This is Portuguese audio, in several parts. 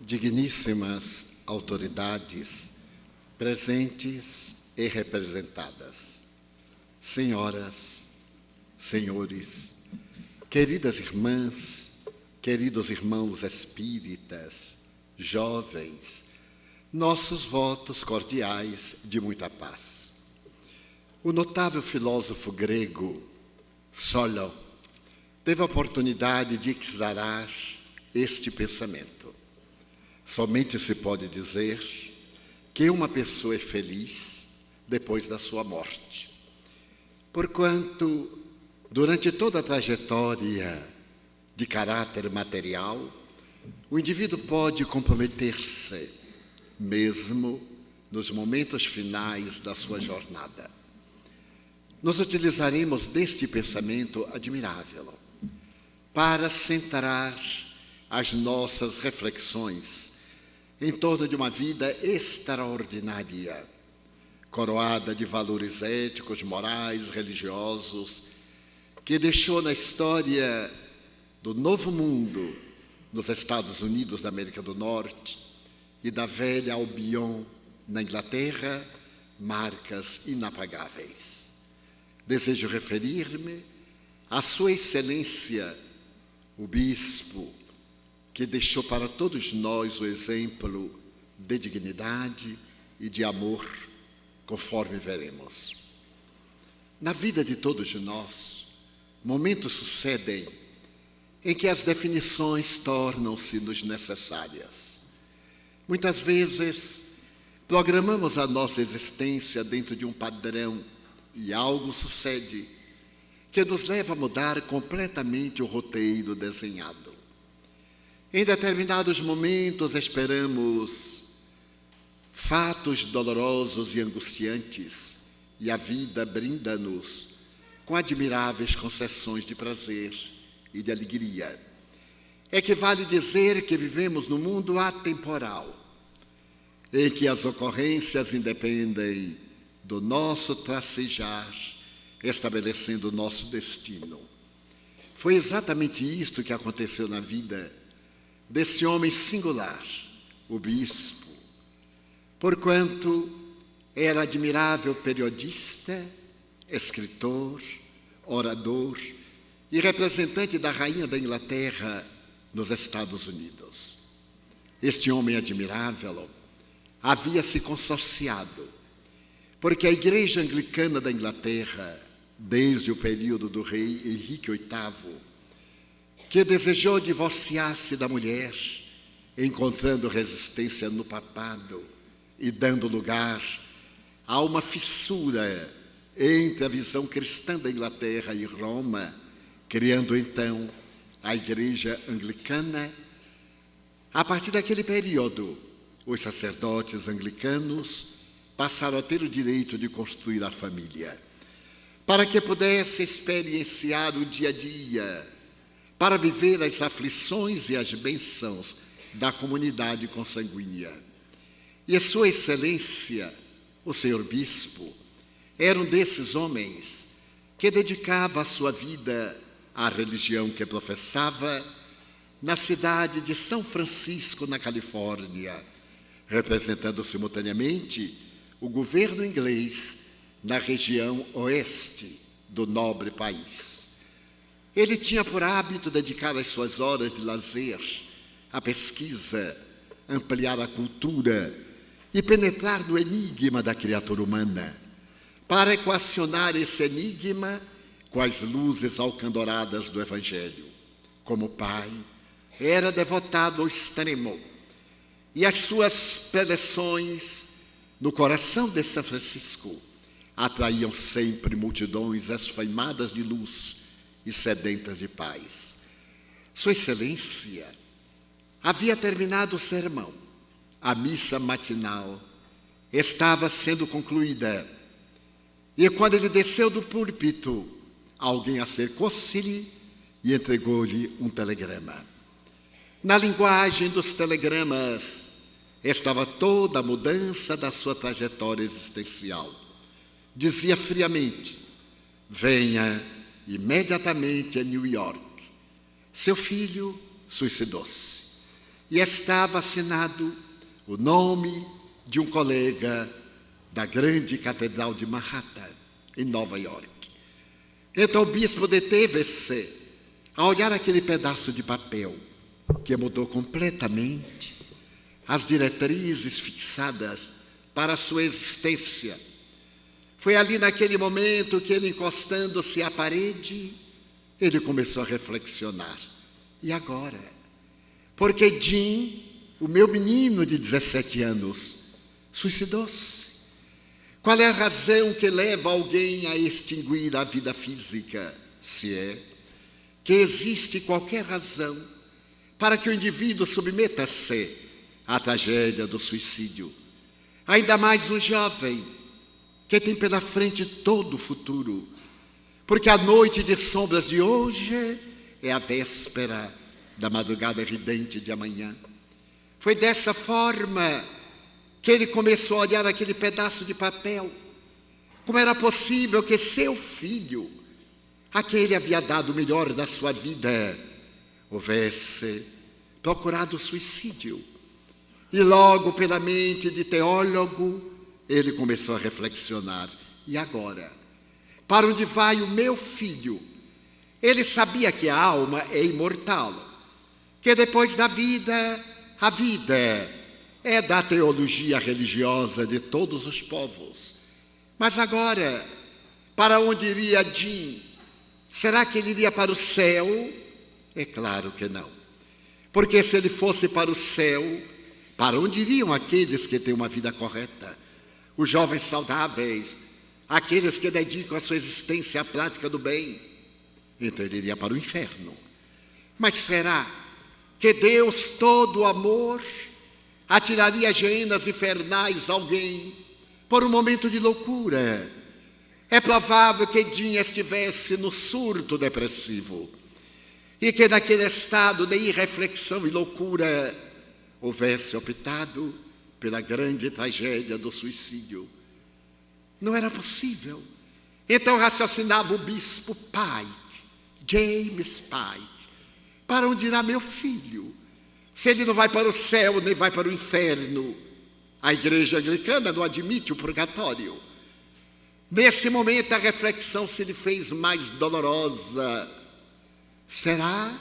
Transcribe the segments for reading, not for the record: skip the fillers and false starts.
digníssimas autoridades presentes e representadas, senhoras, senhores, queridas irmãs, queridos irmãos espíritas, jovens, nossos votos cordiais de muita paz. O notável filósofo grego Solon teve a oportunidade de exarar este pensamento. Somente se pode dizer que uma pessoa é feliz depois da sua morte, porquanto, durante toda a trajetória de caráter material, o indivíduo pode comprometer-se, mesmo nos momentos finais da sua jornada. Nós utilizaremos deste pensamento admirável para centrar as nossas reflexões em torno de uma vida extraordinária, coroada de valores éticos, morais, religiosos, que deixou na história do Novo Mundo, nos Estados Unidos da América do Norte, e da velha Albion, na Inglaterra, marcas inapagáveis. Desejo referir-me à Sua Excelência, o Bispo, que deixou para todos nós o exemplo de dignidade e de amor, conforme veremos. Na vida de todos nós, momentos sucedem em que as definições tornam-se-nos necessárias. Muitas vezes, programamos a nossa existência dentro de um padrão e algo sucede que nos leva a mudar completamente o roteiro desenhado. Em determinados momentos, esperamos fatos dolorosos e angustiantes, e a vida brinda-nos com admiráveis concessões de prazer e de alegria. Equivale dizer que vivemos num mundo atemporal, em que as ocorrências independem do nosso tracejar, estabelecendo o nosso destino. Foi exatamente isto que aconteceu na vida desse homem singular, o bispo, porquanto era admirável periodista, escritor, orador e representante da rainha da Inglaterra nos Estados Unidos. Este homem admirável havia se consorciado, porque a Igreja Anglicana da Inglaterra, desde o período do rei Henrique VIII, que desejou divorciar-se da mulher, encontrando resistência no papado e dando lugar a uma fissura entre a visão cristã da Inglaterra e Roma, criando então a Igreja Anglicana. A partir daquele período, os sacerdotes anglicanos passaram a ter o direito de construir a família, para que pudesse experienciar o dia a dia, para viver as aflições e as bênçãos da comunidade consanguínea. E a Sua Excelência, o Senhor Bispo, era um desses homens que dedicava a sua vida à religião que professava na cidade de São Francisco, na Califórnia, representando simultaneamente o governo inglês na região oeste do nobre país. Ele tinha por hábito dedicar as suas horas de lazer à pesquisa, ampliar a cultura e penetrar no enigma da criatura humana, para equacionar esse enigma com as luzes alcandoradas do Evangelho. Como pai, era devotado ao extremo, e as suas preleções no coração de São Francisco atraíam sempre multidões esfaimadas de luz e sedentas de paz. Sua Excelência havia terminado o sermão. A missa matinal estava sendo concluída, e quando ele desceu do púlpito, alguém acercou-se-lhe e entregou-lhe um telegrama. Na linguagem dos telegramas estava toda a mudança da sua trajetória existencial. Dizia friamente: venha imediatamente a New York. Seu filho suicidou-se. e estava assinado o nome de um colega da grande catedral de Manhattan, em Nova York. Então o bispo deteve-se a olhar aquele pedaço de papel que mudou completamente as diretrizes fixadas para a sua existência. Foi ali naquele momento que ele, encostando-se à parede, ele começou a reflexionar. E agora? Porque Jim, o meu menino de 17 anos, suicidou-se. Qual é a razão que leva alguém a extinguir a vida física? Se é que existe qualquer razão para que o indivíduo submeta-se à tragédia do suicídio. Ainda mais um jovem que tem pela frente todo o futuro, porque a noite de sombras de hoje é a véspera da madrugada ridente de amanhã. Foi dessa forma que ele começou a olhar aquele pedaço de papel. Como era possível que seu filho, a quem ele havia dado o melhor da sua vida, houvesse procurado o suicídio? E logo, pela mente de teólogo, ele começou a reflexionar. E agora? Para onde vai o meu filho? Ele sabia que a alma é imortal, que depois da vida, a vida é da teologia religiosa de todos os povos. Mas agora, para onde iria Jim? Será que ele iria para o céu? É claro que não. Porque se ele fosse para o céu, para onde iriam aqueles que têm uma vida correta? Os jovens saudáveis, aqueles que dedicam a sua existência à prática do bem. Então ele iria para o inferno. Mas será que Deus, todo amor, atiraria as hienas infernais a alguém por um momento de loucura? É provável que Jim estivesse no surto depressivo e que naquele estado de irreflexão e loucura houvesse optado pela grande tragédia do suicídio. Não era possível. Então raciocinava o bispo Pike, James Pike. Para onde irá meu filho? Se ele não vai para o céu, nem vai para o inferno. A igreja anglicana não admite o purgatório. Nesse momento a reflexão se lhe fez mais dolorosa. Será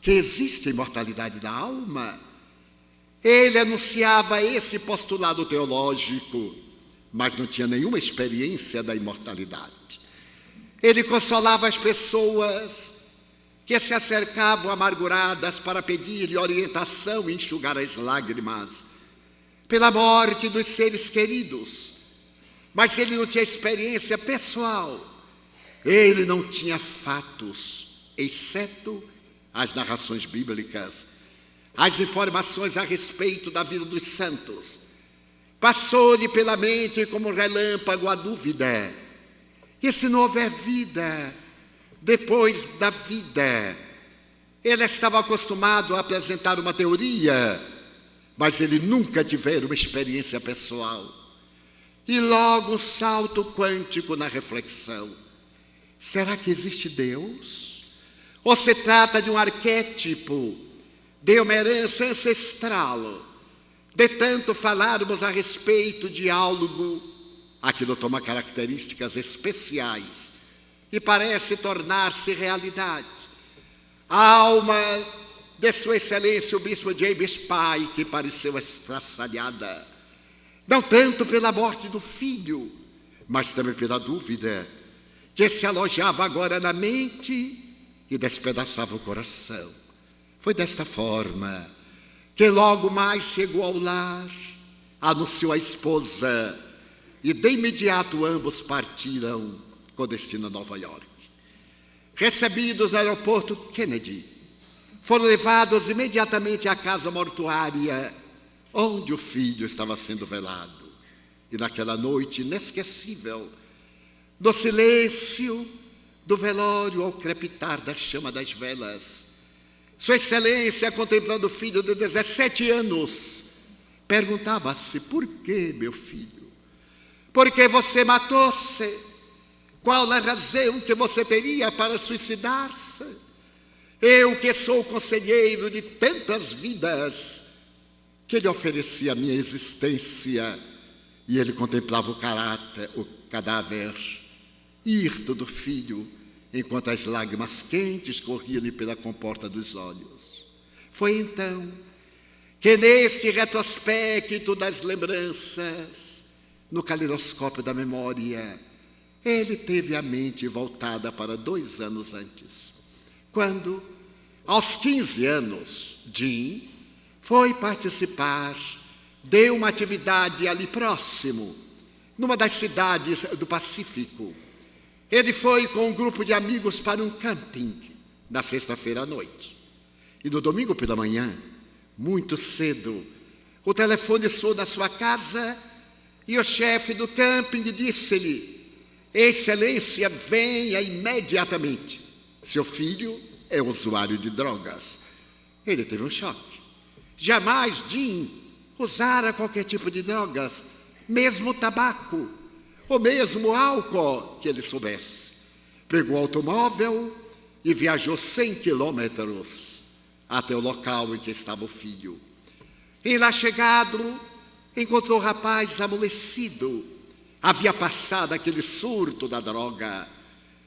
que existe a imortalidade da alma? Ele anunciava esse postulado teológico, mas não tinha nenhuma experiência da imortalidade. Ele consolava as pessoas que se acercavam amarguradas para pedir-lhe orientação e enxugar as lágrimas pela morte dos seres queridos. Mas ele não tinha experiência pessoal. Ele não tinha fatos, exceto as narrações bíblicas, as informações a respeito da vida dos santos. Passou-lhe pela mente como um relâmpago a dúvida: e se não houver vida depois da vida? Ele estava acostumado a apresentar uma teoria, mas ele nunca tivera uma experiência pessoal. E logo um salto quântico na reflexão: será que existe Deus? Ou se trata de um arquétipo, de uma herança ancestral? De tanto falarmos a respeito de diálogo, aquilo toma características especiais e parece tornar-se realidade. A alma de Sua Excelência o Bispo James Pike pareceu estraçalhada, não tanto pela morte do filho, mas também pela dúvida que se alojava agora na mente e despedaçava o coração. Foi desta forma que logo mais chegou ao lar, anunciou à esposa, e de imediato ambos partiram com destino a Nova York. Recebidos no aeroporto Kennedy, foram levados imediatamente à casa mortuária, onde o filho estava sendo velado. E naquela noite inesquecível, no silêncio do velório, ao crepitar da chama das velas, Sua Excelência, contemplando o filho de 17 anos, perguntava-se: por que, meu filho? Por que você matou-se? Qual a razão que você teria para suicidar-se? Eu que sou conselheiro de tantas vidas, que lhe oferecia a minha existência, e ele contemplava o cadáver hirto do filho, enquanto as lágrimas quentes corriam-lhe pela comporta dos olhos. Foi então que nesse retrospecto das lembranças, no caleidoscópio da memória, ele teve a mente voltada para 2 anos antes, quando, aos 15 anos, Jim foi participar de uma atividade ali próximo, numa das cidades do Pacífico. Ele foi com um grupo de amigos para um camping na sexta-feira à noite. E no domingo pela manhã, muito cedo, o telefone soou na sua casa e o chefe do camping disse-lhe: Excelência, venha imediatamente. Seu filho é usuário de drogas. Ele teve um choque. Jamais Jim usara qualquer tipo de drogas, mesmo tabaco, ou mesmo álcool, que ele soubesse. Pegou o automóvel e viajou 100 quilômetros até o local em que estava o filho. E lá chegado, encontrou o rapaz amolecido. Havia passado aquele surto da droga.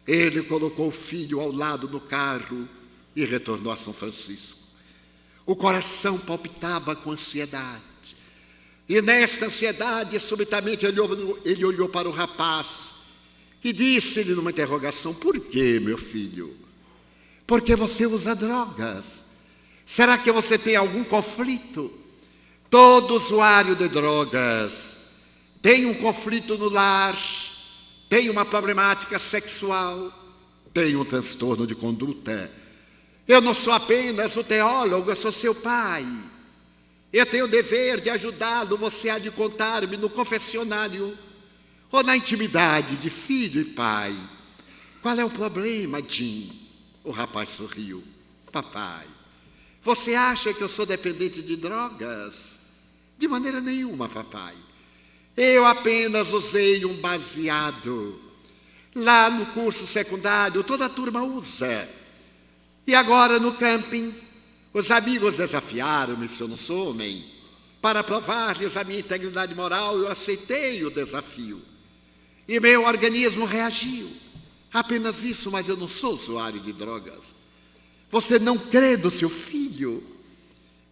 Ele colocou o filho ao lado do carro e retornou a São Francisco. O coração palpitava com ansiedade. E nesta ansiedade, subitamente, ele olhou para o rapaz e disse-lhe numa interrogação: Por que, meu filho? Por que você usa drogas? Será que você tem algum conflito? Todo usuário de drogas tem um conflito no lar, tem uma problemática sexual, tem um transtorno de conduta. Eu não sou apenas o teólogo, eu sou seu pai. Eu tenho o dever de ajudá-lo, você há de contar-me no confessionário ou na intimidade de filho e pai. Qual é o problema, Jim? O rapaz sorriu. Papai, você acha que eu sou dependente de drogas? De maneira nenhuma, papai. Eu apenas usei um baseado. Lá no curso secundário, toda a turma usa. E agora no camping, os amigos desafiaram-me, se eu não sou homem. Para provar-lhes a minha integridade moral, eu aceitei o desafio. E meu organismo reagiu. Apenas isso, mas eu não sou usuário de drogas. Você não crê no seu filho?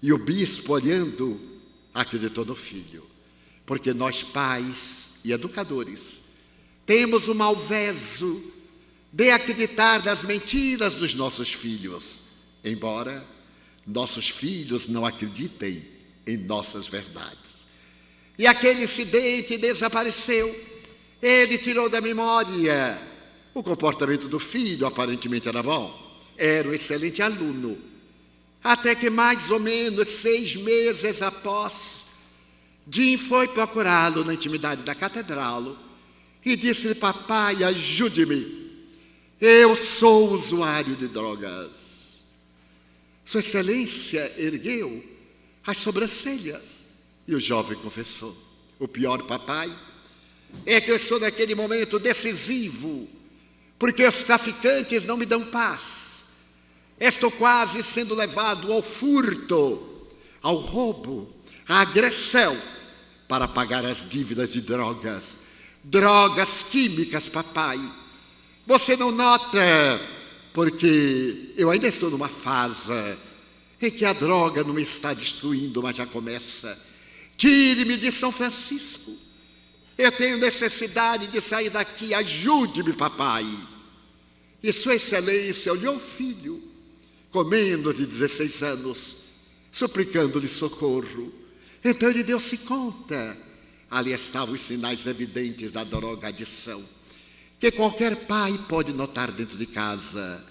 E o bispo, olhando, acreditou no filho. Porque nós, pais e educadores, temos o malveso de acreditar nas mentiras dos nossos filhos, embora nossos filhos não acreditem em nossas verdades. E aquele incidente desapareceu. Ele tirou da memória. O comportamento do filho aparentemente era bom. Era um excelente aluno. Até que mais ou menos 6 meses após, Jim foi procurá-lo na intimidade da catedral e disse-lhe: Papai, ajude-me. Eu sou usuário de drogas. Sua Excelência ergueu as sobrancelhas e o jovem confessou: O pior, papai, é que eu estou naquele momento decisivo, porque os traficantes não me dão paz. Estou quase sendo levado ao furto, ao roubo, à agressão, para pagar as dívidas de drogas. Drogas químicas, papai. Você não nota, porque eu ainda estou numa fase em que a droga não me está destruindo, mas já começa. Tire-me de São Francisco. Eu tenho necessidade de sair daqui. Ajude-me, papai. E Sua Excelência olhou o filho, com menos de 16 anos, suplicando-lhe socorro. Então ele deu-se conta. Ali estavam os sinais evidentes da drogadição, que qualquer pai pode notar dentro de casa.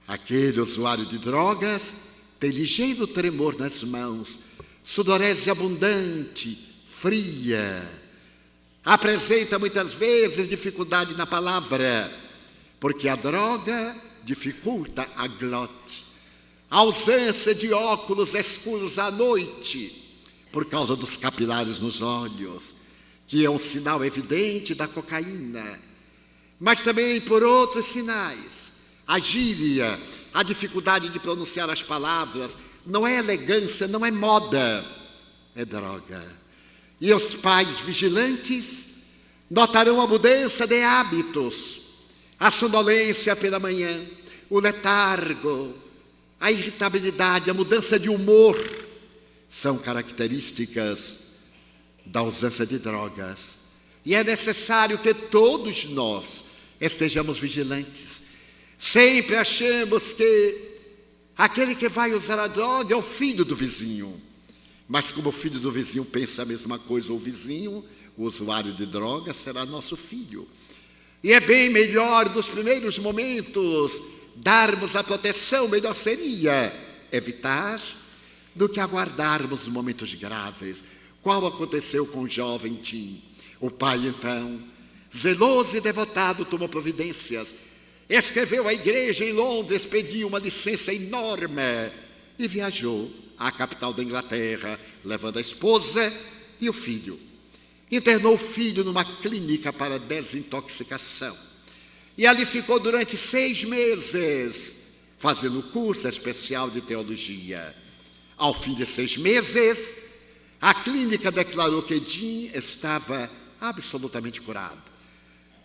Aquele usuário de drogas tem ligeiro tremor nas mãos, sudorese abundante, fria. Apresenta muitas vezes dificuldade na palavra, porque a droga dificulta a glote. A ausência de óculos escuros à noite, por causa dos capilares nos olhos, que é um sinal evidente da cocaína. Mas também por outros sinais: a gíria, a dificuldade de pronunciar as palavras, não é elegância, não é moda, é droga. E os pais vigilantes notarão a mudança de hábitos, a sonolência pela manhã, o letargo, a irritabilidade, a mudança de humor, são características da ausência de drogas. E é necessário que todos nós estejamos vigilantes. Sempre achamos que aquele que vai usar a droga é o filho do vizinho. Mas como o filho do vizinho pensa a mesma coisa, o vizinho, o usuário de drogas, será nosso filho. E é bem melhor, nos primeiros momentos, darmos a proteção, melhor seria evitar do que aguardarmos os momentos graves. Qual aconteceu com o jovem Tim? O pai, então, zeloso e devotado, tomou providências. Escreveu à igreja em Londres, pediu uma licença enorme e viajou à capital da Inglaterra, levando a esposa e o filho. Internou o filho numa clínica para desintoxicação. E ali ficou durante 6 meses, fazendo curso especial de teologia. Ao fim de 6 meses, a clínica declarou que Jim estava absolutamente curado.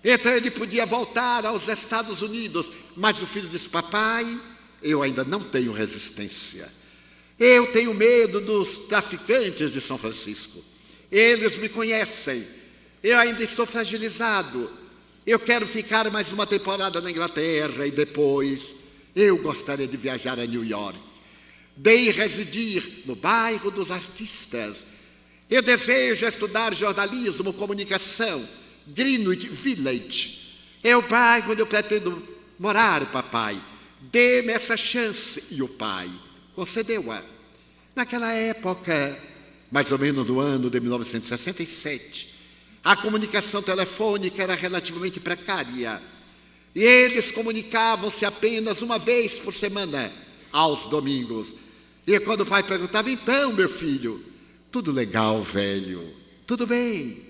Então ele podia voltar aos Estados Unidos, mas o filho disse: papai, eu ainda não tenho resistência. Eu tenho medo dos traficantes de São Francisco. Eles me conhecem. Eu ainda estou fragilizado. Eu quero ficar mais uma temporada na Inglaterra e depois eu gostaria de viajar a New York. De ir residir no bairro dos artistas. Eu desejo estudar jornalismo, comunicação. Greenwich Village é o bairro onde eu pretendo morar, papai. Dê-me essa chance. E o pai concedeu-a. Naquela época, mais ou menos no ano de 1967, a comunicação telefônica era relativamente precária. E eles comunicavam-se apenas uma vez por semana, aos domingos. E quando o pai perguntava: então, meu filho, tudo legal, velho? Tudo bem.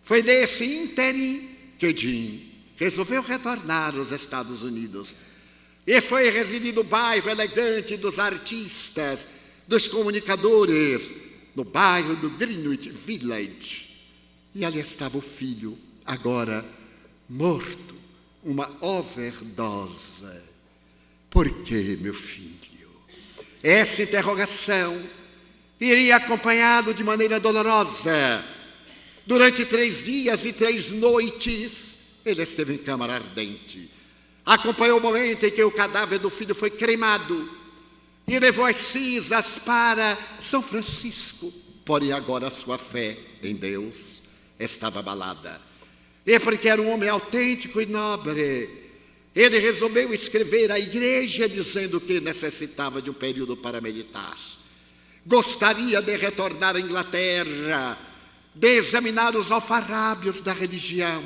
Foi nesse ínterim que Jim resolveu retornar aos Estados Unidos. E foi residir no bairro elegante dos artistas, dos comunicadores, no bairro do Greenwich Village. E ali estava o filho, agora morto, uma overdose. Por quê, meu filho? Essa interrogação iria acompanhado de maneira dolorosa. Durante 3 dias e 3 noites, ele esteve em câmara ardente. Acompanhou o momento em que o cadáver do filho foi cremado e levou as cinzas para São Francisco. Porém, agora a sua fé em Deus estava abalada. E porque era um homem autêntico e nobre, ele resolveu escrever à igreja dizendo que necessitava de um período para meditar. Gostaria de retornar à Inglaterra, de examinar os alfarrábios da religião,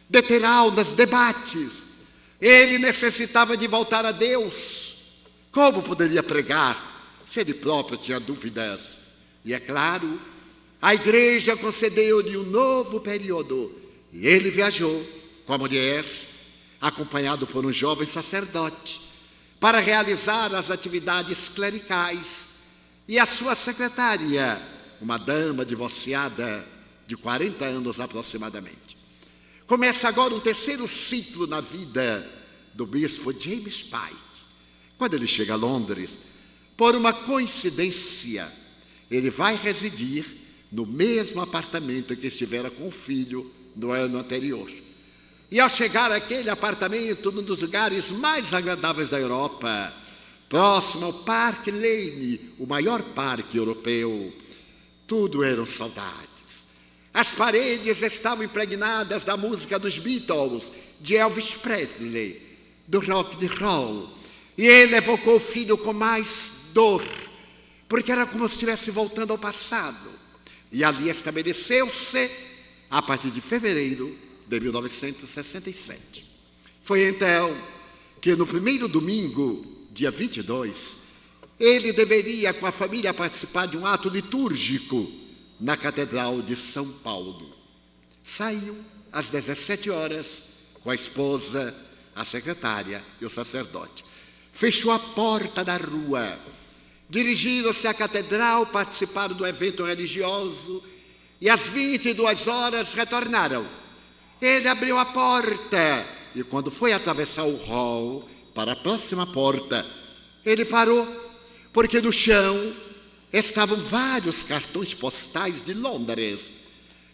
de ter aulas, debates. Ele necessitava de voltar a Deus. Como poderia pregar se ele próprio tinha dúvidas? E é claro, a igreja concedeu-lhe um novo período. E ele viajou com a mulher, acompanhado por um jovem sacerdote, para realizar as atividades clericais. E a sua secretária, uma dama divorciada de 40 anos aproximadamente. Começa agora um terceiro ciclo na vida do bispo James Pike. Quando ele chega a Londres, por uma coincidência, ele vai residir no mesmo apartamento em que estivera com o filho no ano anterior. E ao chegar àquele apartamento, num dos lugares mais agradáveis da Europa, próximo ao Park Lane, o maior parque europeu, tudo eram saudades. As paredes estavam impregnadas da música dos Beatles, de Elvis Presley, do rock and roll. E ele evocou o filho com mais dor, porque era como se estivesse voltando ao passado. E ali estabeleceu-se a partir de fevereiro de 1967. Foi então que no primeiro domingo, dia 22, ele deveria com a família participar de um ato litúrgico na Catedral de São Paulo. Saiu às 17 horas com a esposa, a secretária e o sacerdote. fechou a porta da rua, dirigiram-se à catedral, participaram do evento religioso e às 22 horas retornaram. Ele abriu a porta e quando foi atravessar o hall para a próxima porta, ele parou, porque no chão estavam vários cartões postais de Londres,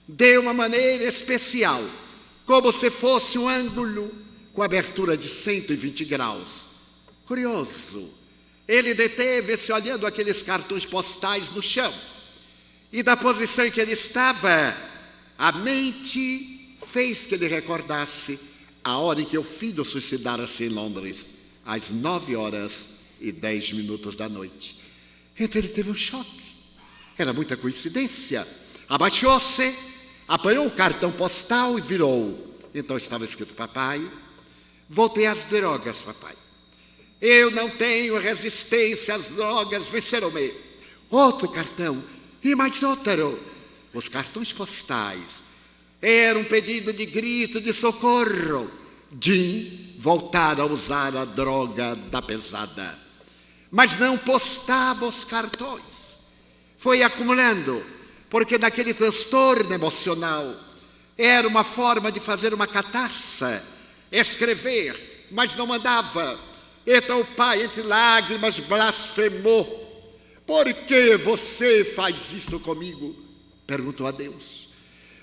de uma maneira especial, como se fosse um ângulo com abertura de 120 graus. Curioso, ele deteve-se olhando aqueles cartões postais no chão. E da posição em que ele estava, a mente fez que ele recordasse a hora em que o filho suicidara-se em Londres, às 9h10 da noite. Então ele teve um choque. Era muita coincidência. Abaixou-se, apanhou o cartão postal e virou. Então estava escrito: papai, voltei às drogas, papai. Eu não tenho resistência às drogas, venceram-me. Outro cartão e mais outro. Os cartões postais eram um pedido de grito de socorro. Jim voltara a usar a droga da pesada. Mas não postava os cartões. Foi acumulando, porque naquele transtorno emocional era uma forma de fazer uma catarse, escrever, mas não mandava. Então o pai, entre lágrimas, blasfemou. Por que você faz isto comigo? Perguntou a Deus.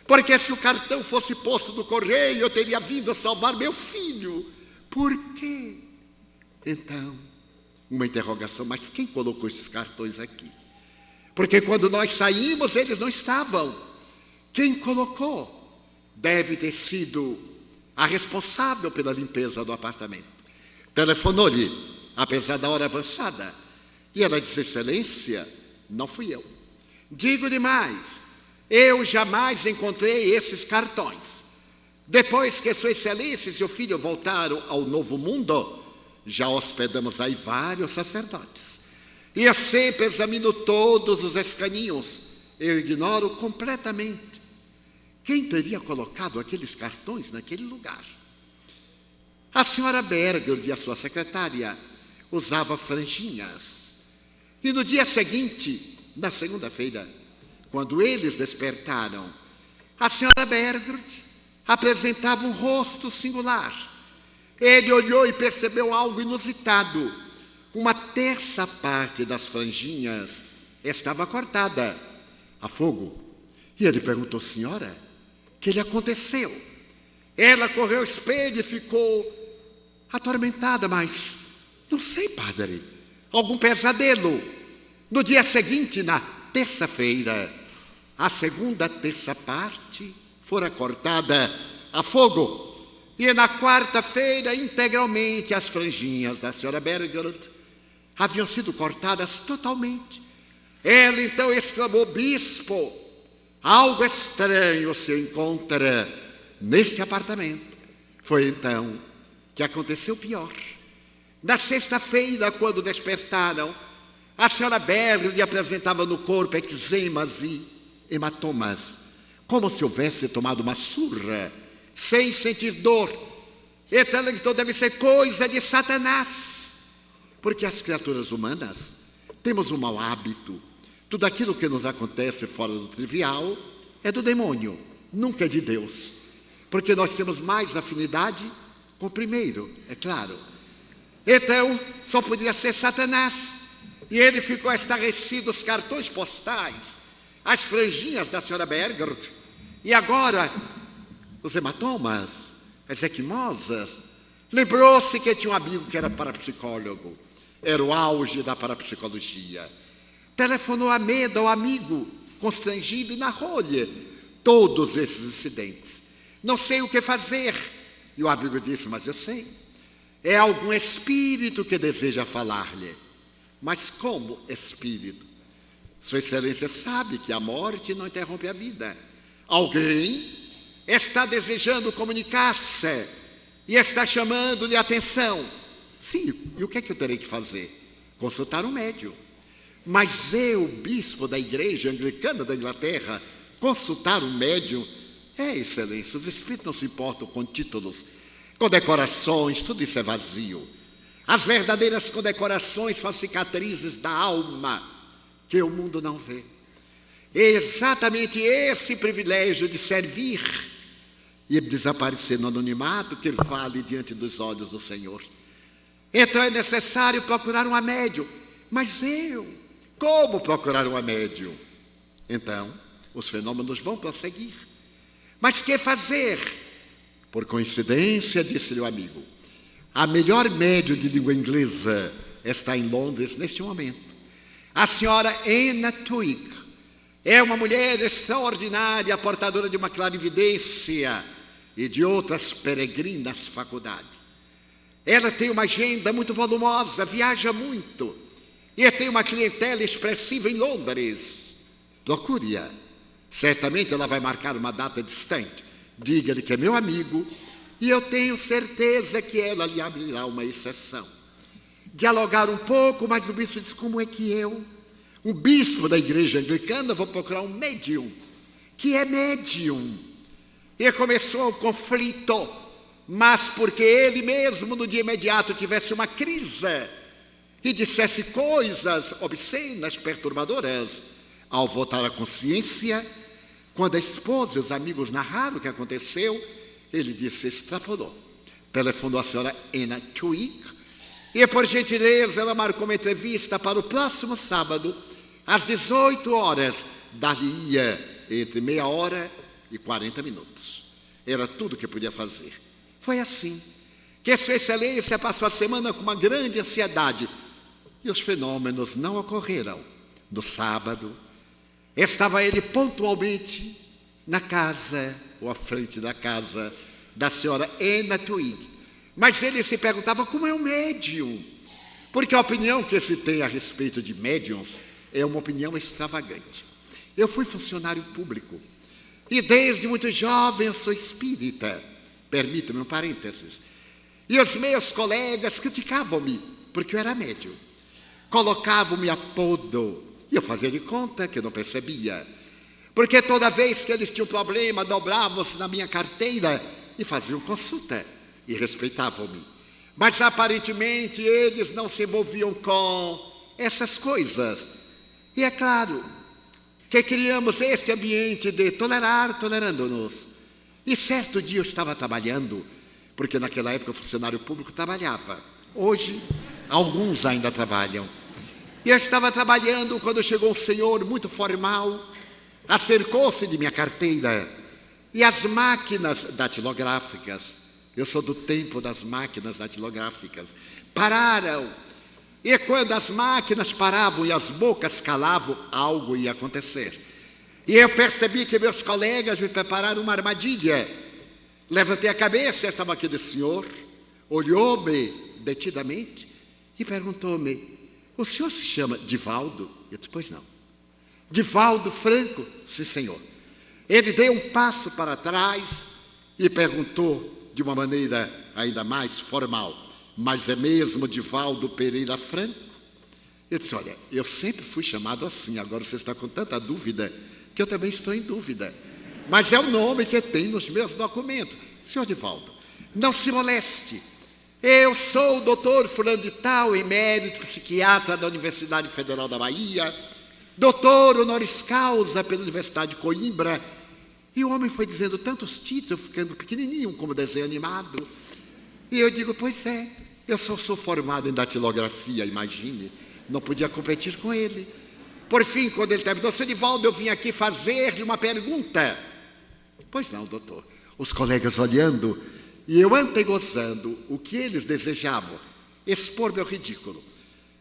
Porque se o cartão fosse posto no correio, eu teria vindo a salvar meu filho. Por quê? Então, uma interrogação: mas quem colocou esses cartões aqui? Porque quando nós saímos, eles não estavam. Quem colocou? Deve ter sido a responsável pela limpeza do apartamento. Telefonou-lhe, apesar da hora avançada, e ela disse: excelência, não fui eu. Digo-lhe mais, eu jamais encontrei esses cartões. Depois que sua excelência e seu filho voltaram ao novo mundo, já hospedamos aí vários sacerdotes. E eu sempre examino todos os escaninhos. Eu ignoro completamente quem teria colocado aqueles cartões naquele lugar. A senhora Berger e a sua secretária usava franjinhas. E no dia seguinte, na segunda-feira, quando eles despertaram, a senhora Berger apresentava um rosto singular. Ele olhou e percebeu algo inusitado. Uma terça parte das franjinhas estava cortada a fogo. E ele perguntou: senhora, o que lhe aconteceu? Ela correu ao espelho e ficou atormentada, mas não sei, padre, algum pesadelo. No dia seguinte, na terça-feira, a segunda terça parte fora cortada a fogo. E na quarta-feira, integralmente, as franjinhas da senhora Berger haviam sido cortadas totalmente. Ela então exclamou: bispo, algo estranho se encontra neste apartamento. Foi então que aconteceu o pior. Na sexta-feira, quando despertaram, a senhora Berger lhe apresentava no corpo eczemas e hematomas, como se houvesse tomado uma surra, sem sentir dor. Então ela gritou: deve ser coisa de Satanás. Porque as criaturas humanas temos um mau hábito. Tudo aquilo que nos acontece fora do trivial é do demônio, nunca é de Deus. Porque nós temos mais afinidade com o primeiro, é claro. Então, só podia ser Satanás. E ele ficou estarrecido: os cartões postais, as franjinhas da senhora Berger, e agora os hematomas, as equimosas. Lembrou-se que tinha um amigo que era parapsicólogo. Era o auge da parapsicologia. Telefonou a medo ao amigo, constrangido, e narrou-lhe todos esses incidentes. Não sei o que fazer. E o amigo disse: mas eu sei. É algum espírito que deseja falar-lhe. Mas como espírito? Sua excelência sabe que a morte não interrompe a vida. Alguém está desejando comunicar-se e está chamando-lhe atenção. Sim, e o que é que eu terei que fazer? Consultar um médium. Mas eu, bispo da igreja anglicana da Inglaterra, consultar um médium? Excelência, os espíritos não se importam com títulos, com decorações, tudo isso é vazio. As verdadeiras condecorações são as cicatrizes da alma que o mundo não vê. É exatamente esse privilégio de servir e desaparecer no anonimato que ele fale diante dos olhos do Senhor. Então é necessário procurar um médium. Mas como procurar um médium? Então, os fenômenos vão prosseguir. Mas que fazer? Por coincidência, disse-lhe o amigo, a melhor médium de língua inglesa está em Londres neste momento. A senhora Anna Twigg é uma mulher extraordinária, portadora de uma clarividência e de outras peregrinas faculdades. Ela tem uma agenda muito volumosa, viaja muito e tem uma clientela expressiva em Londres. Procure-a. Certamente ela vai marcar uma data distante. Diga-lhe que é meu amigo e eu tenho certeza que ela lhe abrirá uma exceção. Dialogar um pouco, mas o bispo disse, como é que eu, um bispo da igreja anglicana, vou procurar um médium? Que é médium? E começou o conflito, mas porque ele mesmo no dia imediato tivesse uma crise e dissesse coisas obscenas, perturbadoras, ao voltar à consciência, quando a esposa e os amigos narraram o que aconteceu, ele disse, extrapolou. Telefonou a senhora Anna Twigg e, por gentileza, ela marcou uma entrevista para o próximo sábado, às 18 horas, dali entre meia hora e 40 minutos. Era tudo o que podia fazer. Foi assim que Sua Excelência passou a semana com uma grande ansiedade e os fenômenos não ocorreram. No sábado, estava ele pontualmente na casa, ou à frente da casa, da senhora Anna Twigg. Mas ele se perguntava como é um médium, porque a opinião que se tem a respeito de médiums é uma opinião extravagante. Eu fui funcionário público e desde muito jovem eu sou espírita, permita-me um parênteses, e os meus colegas criticavam-me porque eu era médium, colocavam-me apodo e eu fazia de conta que não percebia, porque toda vez que eles tinham problema dobravam-se na minha carteira e faziam consulta e respeitavam-me, mas aparentemente eles não se envolviam com essas coisas. E é claro que criamos esse ambiente de tolerar, tolerando-nos. E certo dia eu estava trabalhando, porque naquela época o funcionário público trabalhava. Hoje, alguns ainda trabalham. E eu estava trabalhando quando chegou um senhor muito formal, acercou-se de minha carteira e as máquinas datilográficas, eu sou do tempo das máquinas datilográficas, pararam. E quando as máquinas paravam e as bocas calavam, algo ia acontecer. E eu percebi que meus colegas me prepararam uma armadilha. Levantei a cabeça, estava aquele senhor, olhou-me detidamente e perguntou-me, o senhor se chama Divaldo? Eu disse, pois não. Divaldo Franco? Sim, senhor. Ele deu um passo para trás e perguntou de uma maneira ainda mais formal, mas é mesmo Divaldo Pereira Franco? Eu disse, olha, eu sempre fui chamado assim, agora você está com tanta dúvida que eu também estou em dúvida. Mas é o nome que tem nos meus documentos. Senhor Divaldo, não se moleste. Eu sou o doutor fulano de tal, emérito psiquiatra da Universidade Federal da Bahia, doutor honoris causa pela Universidade de Coimbra. E o homem foi dizendo tantos títulos, ficando pequenininho, como desenho animado. E eu digo, pois é, eu só sou formado em datilografia, imagine. Não podia competir com ele. Por fim, quando ele terminou, senhor Divaldo, eu vim aqui fazer-lhe uma pergunta. Pois não, doutor. Os colegas olhando e eu antegozando o que eles desejavam, expor meu ridículo.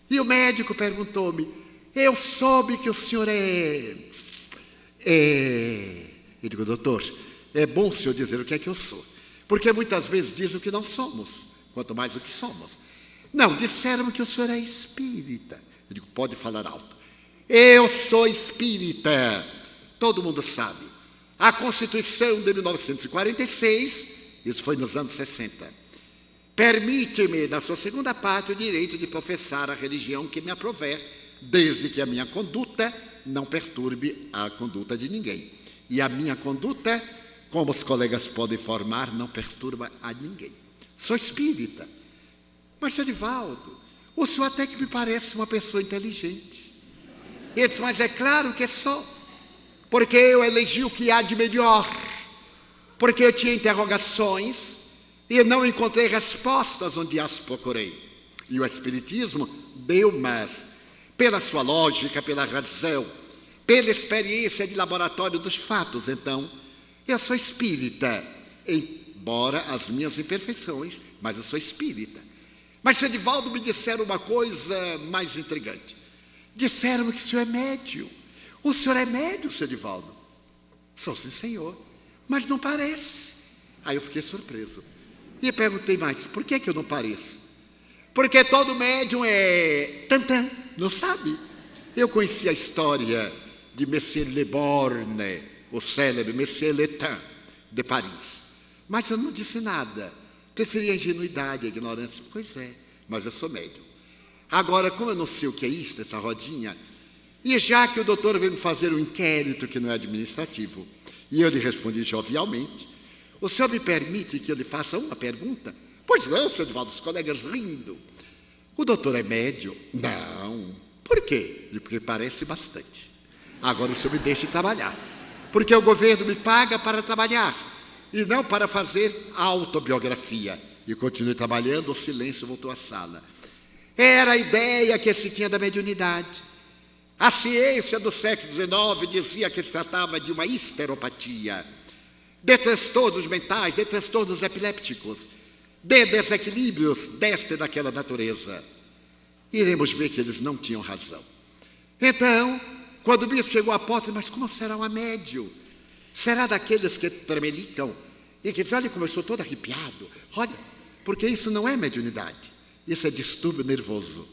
E o médico perguntou-me, eu soube que o senhor Eu digo, doutor, é bom o senhor dizer o que é que eu sou, porque muitas vezes dizem o que não somos, quanto mais o que somos. Não, disseram que o senhor é espírita. Eu digo, pode falar alto. Eu sou espírita. Todo mundo sabe. A Constituição de 1946, isso foi nos anos 60, permite-me, na sua segunda parte, o direito de professar a religião que me aprover, desde que a minha conduta não perturbe a conduta de ninguém. E a minha conduta, como os colegas podem informar, não perturba a ninguém. Sou espírita. Mas, Sr. Edivaldo, o senhor até que me parece uma pessoa inteligente. Ele disse, mas é claro que sou, porque eu elegi o que há de melhor, porque eu tinha interrogações e não encontrei respostas onde as procurei. E o Espiritismo deu-mas, pela sua lógica, pela razão, pela experiência de laboratório dos fatos. Então, eu sou espírita, embora as minhas imperfeições, mas eu sou espírita. Mas, Sr. Edivaldo, me disseram uma coisa mais intrigante. Disseram que o senhor é médium. O senhor é médium, Sr. Edivaldo? Sou, sim, senhor, mas não parece. Aí eu fiquei surpreso. E perguntei mais, por que eu não pareço? Porque todo médium é tantã, não sabe? Eu conheci a história de Monsieur Le Borgne, o célebre Monsieur Letain, de Paris. Mas eu não disse nada. Preferi a ingenuidade, a ignorância. Pois é, mas eu sou médium. Agora, como eu não sei o que é isso, essa rodinha, e já que o doutor veio me fazer um inquérito que não é administrativo, e eu lhe respondi jovialmente, o senhor me permite que eu lhe faça uma pergunta? Pois não, Sr. Edivaldo, os colegas rindo. O doutor é médium? Não. Por quê? Porque parece bastante. Agora o senhor me deixe trabalhar. Porque o governo me paga para trabalhar e não para fazer autobiografia. E continuei trabalhando, o silêncio voltou à sala. Era a ideia que se tinha da mediunidade. A ciência do século XIX dizia que se tratava de uma histeropatia, de transtornos mentais, de transtornos epilépticos, de desequilíbrios desta e daquela natureza. Iremos ver que eles não tinham razão. Então, quando o bispo chegou à porta, mas como será uma médium? Será daqueles que tremelicam e que dizem, olha como eu estou todo arrepiado, olha, porque isso não é mediunidade, isso é distúrbio nervoso.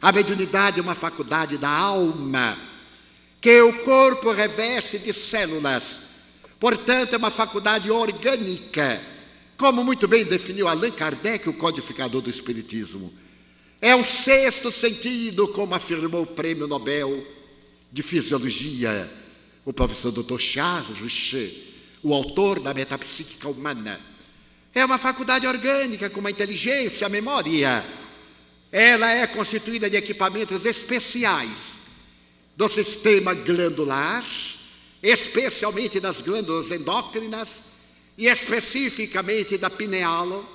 A mediunidade é uma faculdade da alma, que o corpo reveste de células, portanto é uma faculdade orgânica, como muito bem definiu Allan Kardec, o codificador do Espiritismo. É um sexto sentido, como afirmou o Prêmio Nobel de Fisiologia, o professor Dr. Charles Richer, o autor da Metapsíquica Humana. É uma faculdade orgânica, como a inteligência, a memória. Ela é constituída de equipamentos especiais do sistema glandular, especialmente das glândulas endócrinas e especificamente da pineal,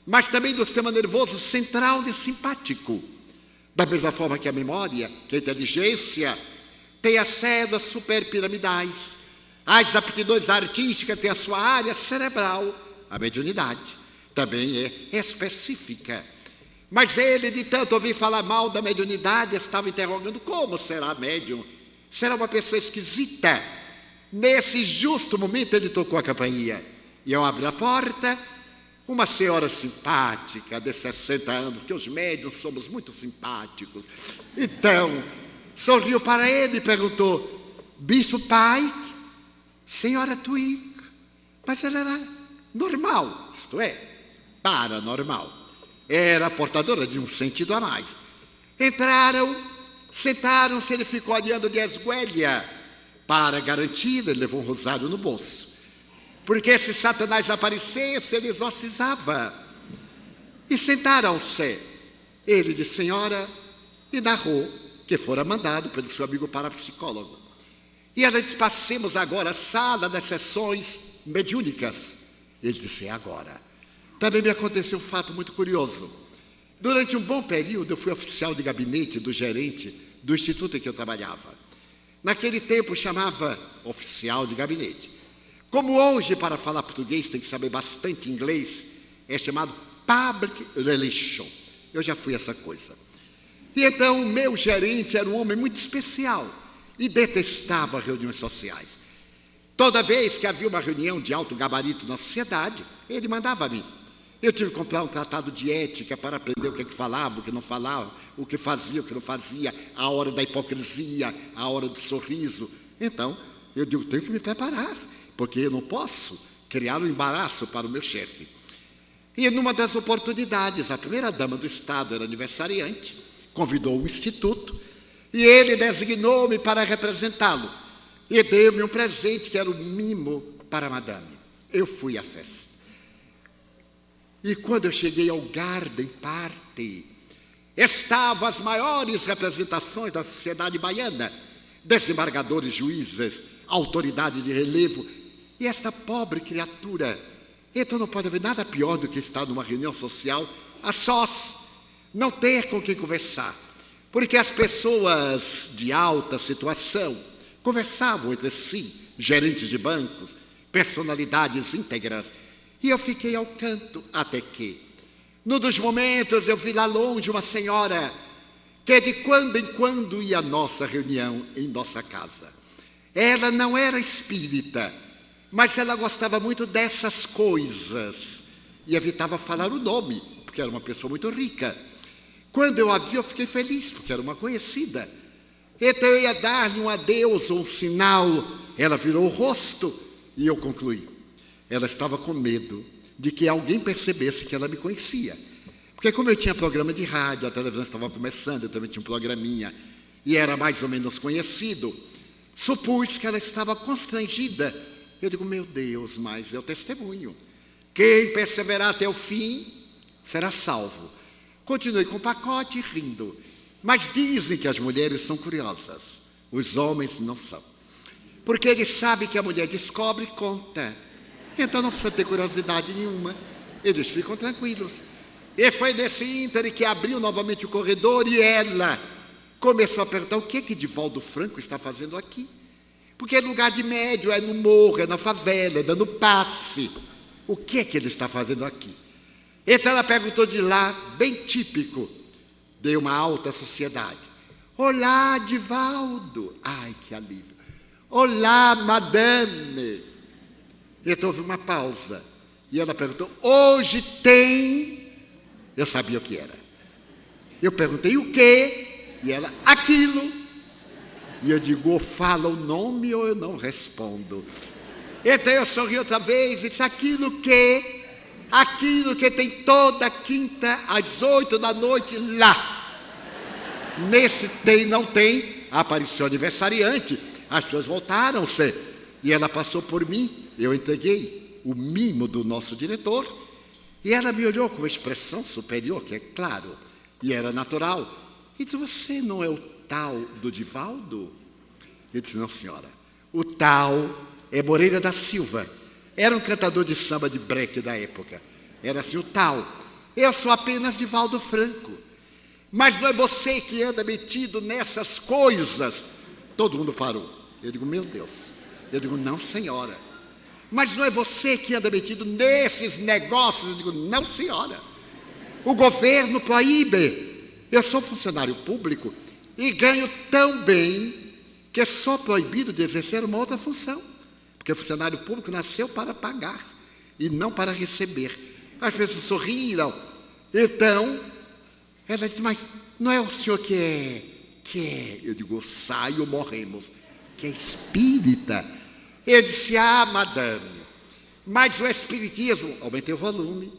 mas também do sistema nervoso central e simpático. Da mesma forma que a memória, que a inteligência, tem as células superpiramidais, as aptidões artísticas têm a sua área cerebral, a mediunidade também é específica. Mas ele, de tanto ouvir falar mal da mediunidade, estava interrogando como será médium? Será uma pessoa esquisita? Nesse justo momento ele tocou a campainha. E eu abri a porta, uma senhora simpática, de 60 anos, porque os médiuns somos muito simpáticos. Então, sorriu para ele e perguntou, Bispo Pike, senhora Twig. Mas ela era normal, isto é, paranormal. Era portadora de um sentido a mais. Entraram, sentaram-se, ele ficou olhando de esguelha. Para garantir, ele levou um rosário no bolso. Porque se Satanás aparecesse, ele exorcizava. E sentaram-se. Ele disse, senhora, e narrou que fora mandado pelo seu amigo parapsicólogo. E ela disse, passemos agora à sala das sessões mediúnicas. Ele disse, é agora. Também me aconteceu um fato muito curioso. Durante um bom período, eu fui oficial de gabinete do gerente do instituto em que eu trabalhava. Naquele tempo, chamava oficial de gabinete. Como hoje, para falar português, tem que saber bastante inglês, é chamado Public Relation. Eu já fui essa coisa. E então, o meu gerente era um homem muito especial e detestava reuniões sociais. Toda vez que havia uma reunião de alto gabarito na sociedade, ele mandava a mim. Eu tive que comprar um tratado de ética para aprender o que falava, o que não falava, o que fazia, o que não fazia, a hora da hipocrisia, a hora do sorriso. Então, eu digo, tenho que me preparar, porque eu não posso criar um embaraço para o meu chefe. E numa das oportunidades, a primeira-dama do Estado era aniversariante, convidou o Instituto, e ele designou-me para representá-lo. E deu-me um presente que era um mimo para a madame. Eu fui à festa. E quando eu cheguei ao Garden Party, estavam as maiores representações da sociedade baiana, desembargadores, juízes, autoridades de relevo, e esta pobre criatura. Então não pode haver nada pior do que estar numa reunião social a sós, não ter com quem conversar, porque as pessoas de alta situação conversavam entre si, gerentes de bancos, personalidades íntegras, e eu fiquei ao canto até que, num dos momentos, eu vi lá longe uma senhora que de quando em quando ia à nossa reunião em nossa casa. Ela não era espírita, mas ela gostava muito dessas coisas e evitava falar o nome, porque era uma pessoa muito rica. Quando eu a vi, eu fiquei feliz, porque era uma conhecida. Então eu ia dar-lhe um adeus ou um sinal. Ela virou o rosto e eu concluí. Ela estava com medo de que alguém percebesse que ela me conhecia. Porque como eu tinha programa de rádio, a televisão estava começando, eu também tinha um programinha, e era mais ou menos conhecido, supus que ela estava constrangida. Eu digo, meu Deus, mas é o testemunho. Quem perseverar até o fim será salvo. Continuei com o pacote rindo. Mas dizem que as mulheres são curiosas. Os homens não são. Porque eles sabem que a mulher descobre e conta. Então não precisa ter curiosidade nenhuma. Eles ficam tranquilos. E foi nesse íntere que abriu novamente o corredor e ela começou a perguntar o que Divaldo Franco está fazendo aqui. Porque é lugar de médio, é no morro, é na favela, é dando passe. O que ele está fazendo aqui? Então ela perguntou de lá, bem típico, de uma alta sociedade. Olá, Divaldo. Ai, que alívio. Olá, madame. Então houve uma pausa. E ela perguntou, hoje tem... Eu sabia o que era. Eu perguntei o quê? E ela, aquilo. E eu digo, ou fala o nome ou eu não respondo. Então eu sorri outra vez e disse, aquilo que tem toda quinta às 8 da noite lá. Nesse tem, não tem, apareceu aniversariante. As pessoas voltaram-se. E ela passou por mim, eu entreguei o mimo do nosso diretor. E ela me olhou com uma expressão superior, que é claro, e era natural. E disse, você não é o tal do Divaldo? Eu disse, não, senhora. O tal é Moreira da Silva. Era um cantador de samba de breque da época. Era assim, o tal. Eu sou apenas Divaldo Franco. Mas não é você que anda metido nessas coisas. Todo mundo parou. Eu digo, meu Deus. Eu digo, não, senhora. Mas não é você que anda metido nesses negócios. Eu digo, não, senhora. O governo proíbe. Eu sou funcionário público e ganho tão bem que é só proibido de exercer uma outra função. Porque o funcionário público nasceu para pagar e não para receber. As pessoas sorriram. Então, ela disse, mas não é o senhor que é... Eu digo, saio, morremos. Que é espírita. Eu disse, madame, mas o espiritismo, aumentei o volume,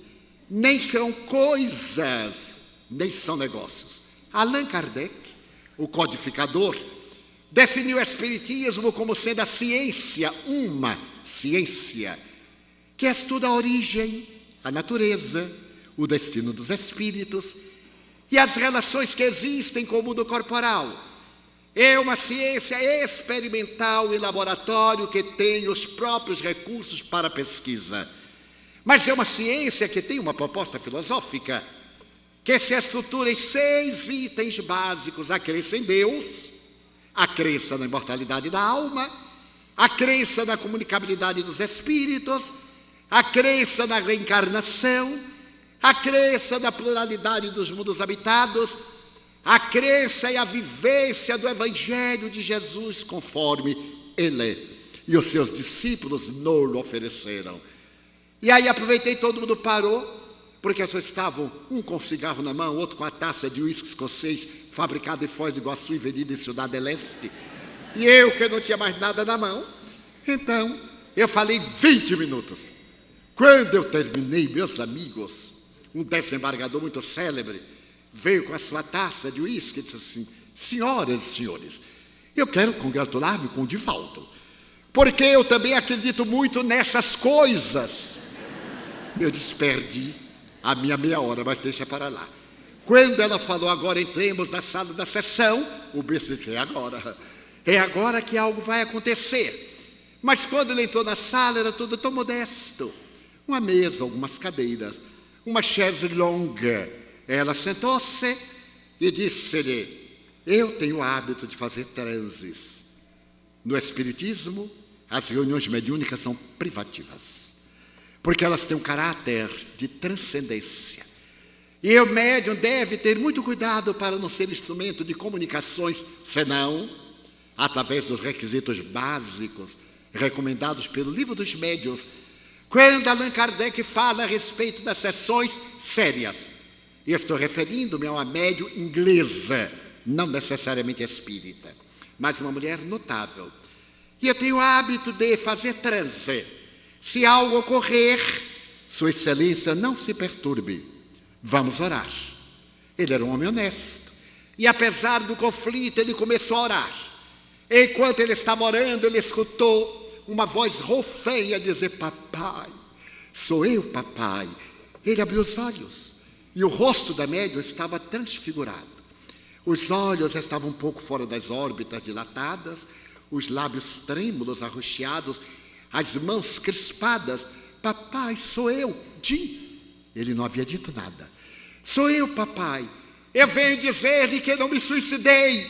nem são coisas, nem são negócios. Allan Kardec, o codificador, definiu o espiritismo como sendo a ciência, uma ciência, que estuda a origem, a natureza, o destino dos espíritos e as relações que existem com o mundo corporal. É uma ciência experimental e laboratório que tem os próprios recursos para pesquisa. Mas é uma ciência que tem uma proposta filosófica que se estrutura em 6 itens básicos: a crença em Deus, a crença na imortalidade da alma, a crença na comunicabilidade dos espíritos, a crença na reencarnação, a crença na pluralidade dos mundos habitados, a crença e a vivência do Evangelho de Jesus conforme ele e os seus discípulos nos ofereceram. E aí aproveitei, todo mundo parou, porque as pessoas estavam, um com cigarro na mão, outro com a taça de uísque escocês, fabricado em Foz do Iguaçu e vendido em Cidade Leste. E eu, que não tinha mais nada na mão, então eu falei 20 minutos. Quando eu terminei, meus amigos, um desembargador muito célebre veio com a sua taça de uísque e disse assim: senhoras e senhores, eu quero congratular-me com o Divaldo, porque eu também acredito muito nessas coisas. Eu disse: perdi. a minha meia hora, mas deixa para lá. Quando ela falou, agora entremos na sala da sessão, o bispo disse, é agora que algo vai acontecer. Mas quando ele entrou na sala, era tudo tão modesto. Uma mesa, algumas cadeiras, uma chaise longa. Ela sentou-se e disse-lhe, eu tenho o hábito de fazer transes. No Espiritismo, as reuniões mediúnicas são privativas, porque elas têm um caráter de transcendência. E o médium deve ter muito cuidado para não ser instrumento de comunicações, senão, através dos requisitos básicos recomendados pelo Livro dos Médiuns, quando Allan Kardec fala a respeito das sessões sérias. E estou referindo-me a uma médium inglesa, não necessariamente espírita, mas uma mulher notável. E eu tenho o hábito de fazer transe. Se algo ocorrer, Sua Excelência, não se perturbe. Vamos orar. Ele era um homem honesto. E apesar do conflito, ele começou a orar. Enquanto ele estava orando, ele escutou uma voz rouquenha dizer, papai, sou eu, papai. Ele abriu os olhos. E o rosto da médium estava transfigurado. Os olhos estavam um pouco fora das órbitas dilatadas, os lábios trêmulos, arroxeados, as mãos crispadas. Papai, sou eu, Jim. Ele não havia dito nada. Sou eu, papai. Eu venho dizer-lhe que eu não me suicidei.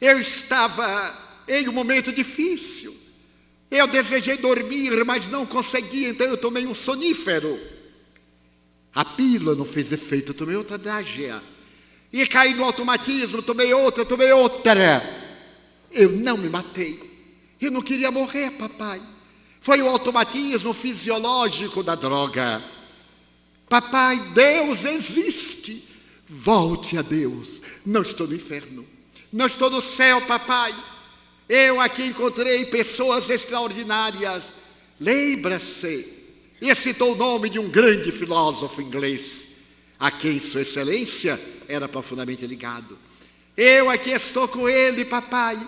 Eu estava em um momento difícil. Eu desejei dormir, mas não consegui, então eu tomei um sonífero. A pílula não fez efeito, eu tomei outra Drágia. E caí no automatismo, tomei outra. Eu não me matei. Eu não queria morrer, papai. Foi o automatismo fisiológico da droga. Papai, Deus existe. Volte a Deus. Não estou no inferno. Não estou no céu, papai. Eu aqui encontrei pessoas extraordinárias. Lembra-se. E citou o nome de um grande filósofo inglês, a quem Sua Excelência era profundamente ligado. Eu aqui estou com ele, papai,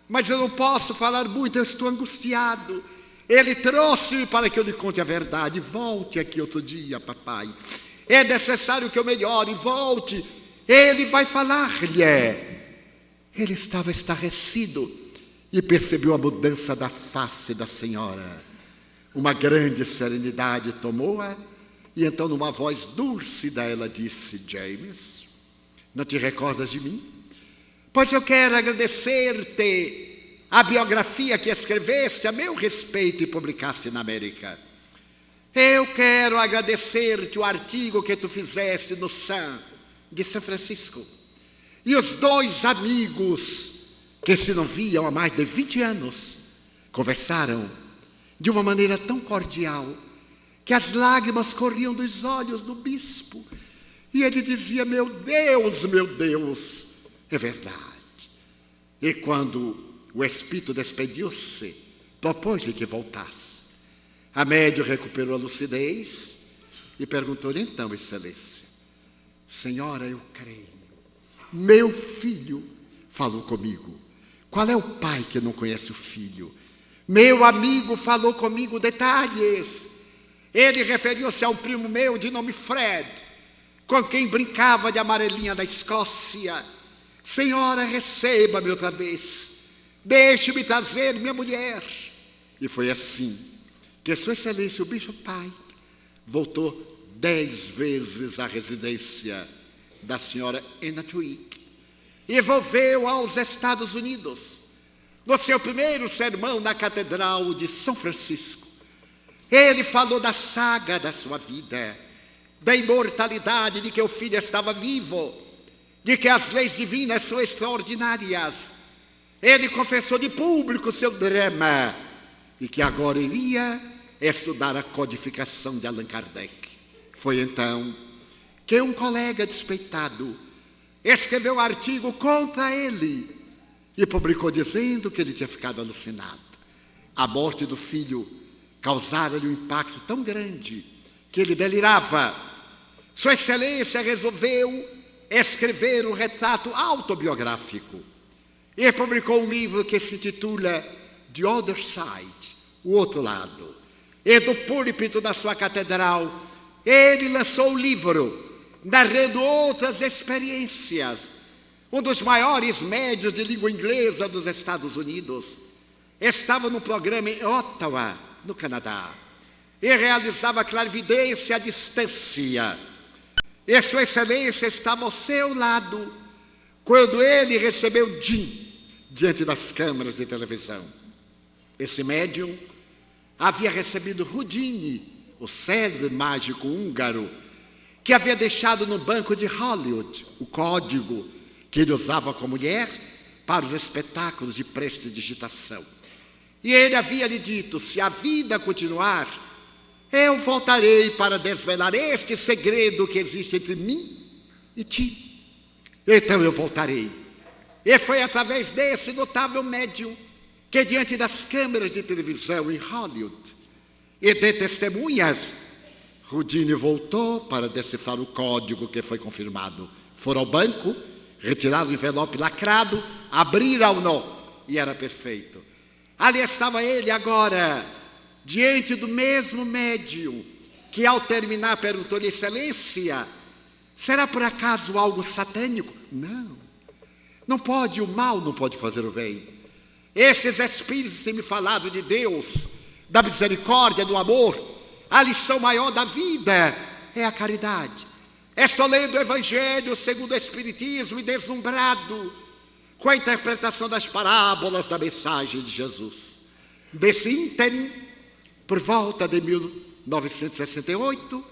mas eu não posso falar muito, eu estou angustiado. Ele trouxe-me para que eu lhe conte a verdade. Volte aqui outro dia, papai. É necessário que eu melhore, volte. Ele vai falar-lhe. Ele estava estarrecido e percebeu a mudança da face da senhora. Uma grande serenidade tomou-a, e então, numa voz dúlcida, ela disse, James, não te recordas de mim? Pois eu quero agradecer-te a biografia que escreveste a meu respeito e publicaste na América. Eu quero agradecer-te o artigo que tu fizeste no Sun de São Francisco. E os dois amigos que se não viam há mais de 20 anos conversaram de uma maneira tão cordial que as lágrimas corriam dos olhos do bispo. E ele dizia, meu Deus, é verdade. E quando o espírito despediu-se, propôs-lhe que voltasse. A médium recuperou a lucidez e perguntou-lhe, então, Excelência, senhora, eu creio. Meu filho falou comigo. Qual é o pai que não conhece o filho? Meu amigo falou comigo detalhes. Ele referiu-se a um primo meu de nome Fred, com quem brincava de amarelinha da Escócia. Senhora, receba-me outra vez. Deixe-me trazer minha mulher. E foi assim que Sua Excelência, o Bispo Pai, voltou 10 vezes à residência da senhora Anna Twigg e volveu aos Estados Unidos. No seu primeiro sermão na Catedral de São Francisco, ele falou da saga da sua vida, da imortalidade, de que o Filho estava vivo, de que as leis divinas são extraordinárias. Ele confessou de público seu drama e que agora iria estudar a codificação de Allan Kardec. Foi então que um colega despeitado escreveu um artigo contra ele e publicou dizendo que ele tinha ficado alucinado. A morte do filho causara-lhe um impacto tão grande que ele delirava. Sua Excelência resolveu escrever um retrato autobiográfico e publicou um livro que se intitula The Other Side, o outro lado. E do púlpito da sua catedral ele lançou um livro narrando outras experiências. Um dos maiores médios de língua inglesa dos Estados Unidos estava num programa em Ottawa, no Canadá, e realizava clarividência à distância. E Sua Excelência estava ao seu lado quando ele recebeu Jim diante das câmeras de televisão. Esse médium havia recebido Houdini, o célebre mágico húngaro, que havia deixado no banco de Hollywood o código que ele usava com a mulher para os espetáculos de prestidigitação. E ele havia lhe dito: se a vida continuar, eu voltarei para desvelar este segredo que existe entre mim e ti. Então eu voltarei. E foi através desse notável médium que, diante das câmeras de televisão em Hollywood e de testemunhas, Houdini voltou para decifrar o código que foi confirmado. Foram ao banco, retiraram o envelope lacrado, abriram nó e era perfeito. Ali estava ele agora, diante do mesmo médium, que ao terminar perguntou-lhe: Excelência, será por acaso algo satânico? Não, não pode, o mal não pode fazer o bem. Esses espíritos têm me falado de Deus, da misericórdia, do amor. A lição maior da vida é a caridade. Estou lendo o Evangelho segundo o Espiritismo e deslumbrado com a interpretação das parábolas da mensagem de Jesus. Nesse ínterim, por volta de 1968,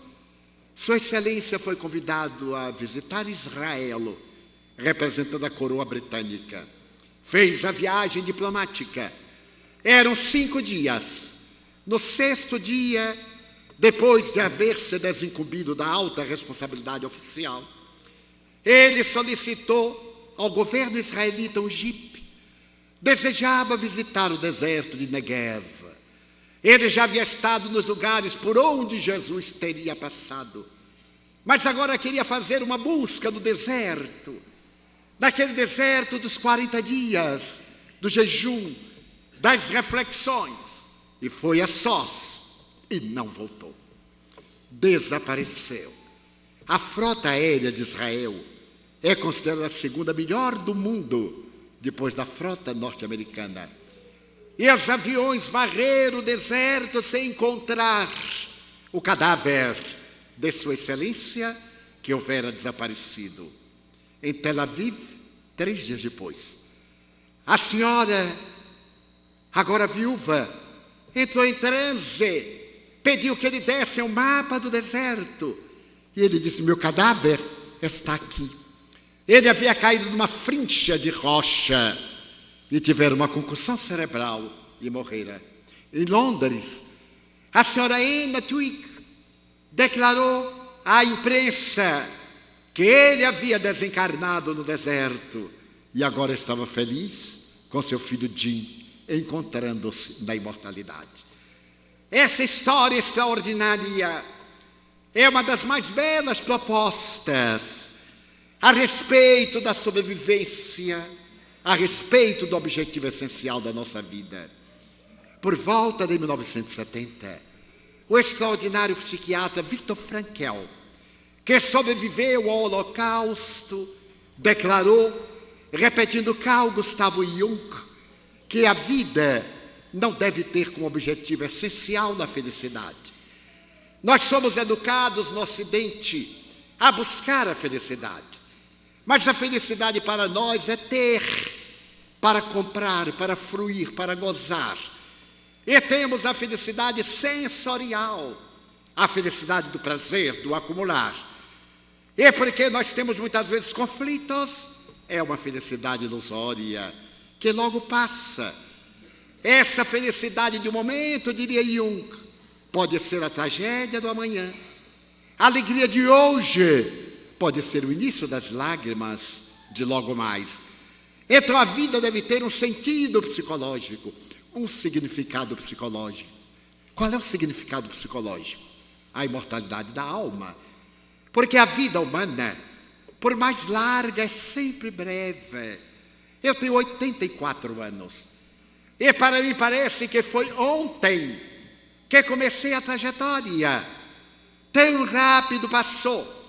Sua Excelência foi convidado a visitar Israel, representando a coroa britânica. Fez a viagem diplomática. Eram 5 dias. No 6º dia, depois de haver se desincumbido da alta responsabilidade oficial, ele solicitou ao governo israelita um jipe. Desejava visitar o deserto de Negev. Ele já havia estado nos lugares por onde Jesus teria passado, mas agora queria fazer uma busca no deserto, naquele deserto dos 40 dias, do jejum, das reflexões, e foi a sós e não voltou. Desapareceu. A frota aérea de Israel é considerada a segunda melhor do mundo, depois da frota norte-americana. E os aviões varreram o deserto sem encontrar o cadáver de Sua Excelência, que houvera desaparecido. Em Tel Aviv, 3 dias depois, a senhora, agora viúva, entrou em transe, pediu que ele desse um mapa do deserto. E ele disse: meu cadáver está aqui. Ele havia caído numa frincha de rocha e tiveram uma concussão cerebral e morrera. Em Londres, a senhora Anna Twigg declarou à imprensa que ele havia desencarnado no deserto e agora estava feliz com seu filho Jim, encontrando-se na imortalidade. Essa história extraordinária é uma das mais belas propostas a respeito da sobrevivência, a respeito do objetivo essencial da nossa vida. Por volta de 1970, o extraordinário psiquiatra Viktor Frankl, que sobreviveu ao Holocausto, declarou, repetindo Carl Gustav Jung, que a vida não deve ter como objetivo essencial a felicidade. Nós somos educados no Ocidente a buscar a felicidade, mas a felicidade para nós é ter, para comprar, para fruir, para gozar. E temos a felicidade sensorial, a felicidade do prazer, do acumular. E porque nós temos muitas vezes conflitos, é uma felicidade ilusória, que logo passa. Essa felicidade de um momento, diria Jung, pode ser a tragédia do amanhã. A alegria de hoje pode ser o início das lágrimas de logo mais. Então a vida deve ter um sentido psicológico, um significado psicológico. Qual é o significado psicológico? A imortalidade da alma. Porque a vida humana, por mais larga, é sempre breve. Eu tenho 84 anos. E para mim parece que foi ontem que comecei a trajetória. tão rápido passou.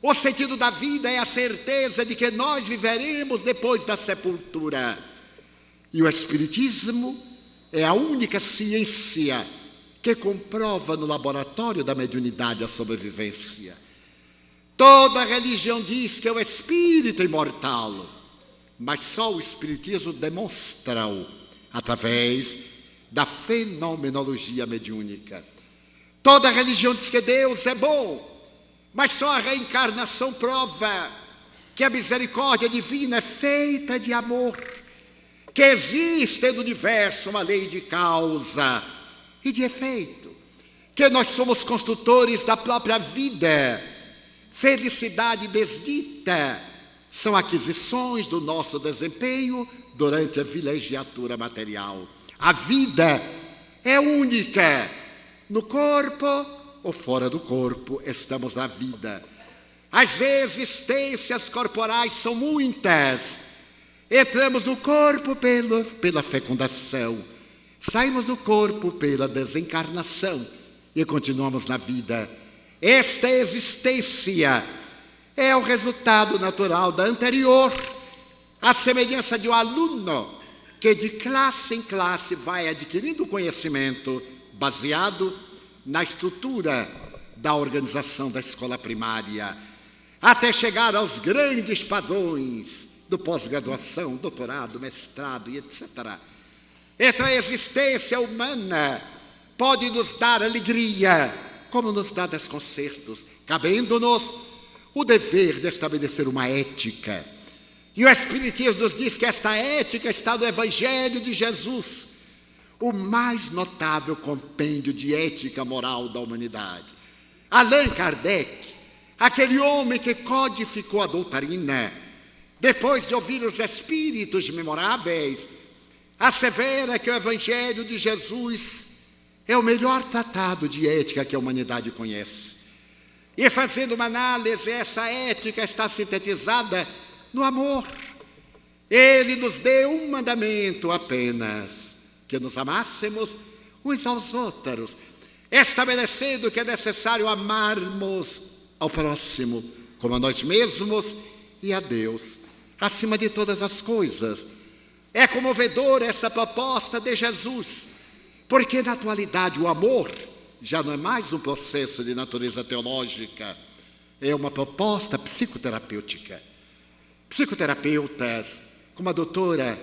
O sentido da vida é a certeza de que nós viveremos depois da sepultura. E o Espiritismo é a única ciência que comprova no laboratório da mediunidade a sobrevivência. Toda religião diz que é o espírito imortal, mas só o Espiritismo demonstra-o através da fenomenologia mediúnica. Toda religião diz que Deus é bom, mas só a reencarnação prova que a misericórdia divina é feita de amor, que existe no universo uma lei de causa e de efeito, que nós somos construtores da própria vida. Felicidade desdita são aquisições do nosso desempenho durante a vilegiatura material. A vida é única. No corpo ou fora do corpo estamos na vida. As existências corporais são muitas. Entramos no corpo pela fecundação, saímos do corpo pela desencarnação e continuamos na vida. Esta existência é o resultado natural da anterior, à semelhança de um aluno que de classe em classe vai adquirindo conhecimento baseado na estrutura da organização da escola primária, até chegar aos grandes padrões do pós-graduação, doutorado, mestrado e etc. Então a existência humana pode nos dar alegria, como nos dá desconcertos, cabendo-nos o dever de estabelecer uma ética. E o Espiritismo nos diz que esta ética está no Evangelho de Jesus, o mais notável compêndio de ética moral da humanidade. Allan Kardec, aquele homem que codificou a doutrina, depois de ouvir os espíritos memoráveis, assevera que o Evangelho de Jesus é o melhor tratado de ética que a humanidade conhece. E fazendo uma análise, essa ética está sintetizada no amor. Ele nos deu um mandamento apenas, que nos amássemos uns aos outros, estabelecendo que é necessário amarmos ao próximo como a nós mesmos e a Deus, acima de todas as coisas. É comovedora essa proposta de Jesus, porque na atualidade o amor já não é mais um processo de natureza teológica, é uma proposta psicoterapêutica. Psicoterapeutas, como a doutora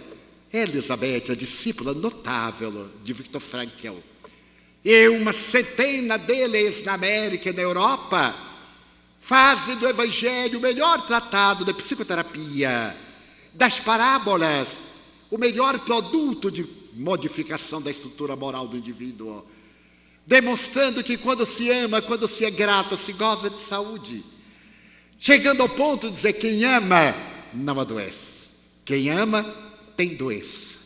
Elizabeth, a discípula notável de Viktor Frankl, e uma centena deles na América e na Europa, fazem do Evangelho o melhor tratado de psicoterapia, das parábolas, o melhor produto de modificação da estrutura moral do indivíduo, demonstrando que quando se ama, quando se é grato, se goza de saúde, chegando ao ponto de dizer: quem ama não adoece, quem ama tem doença.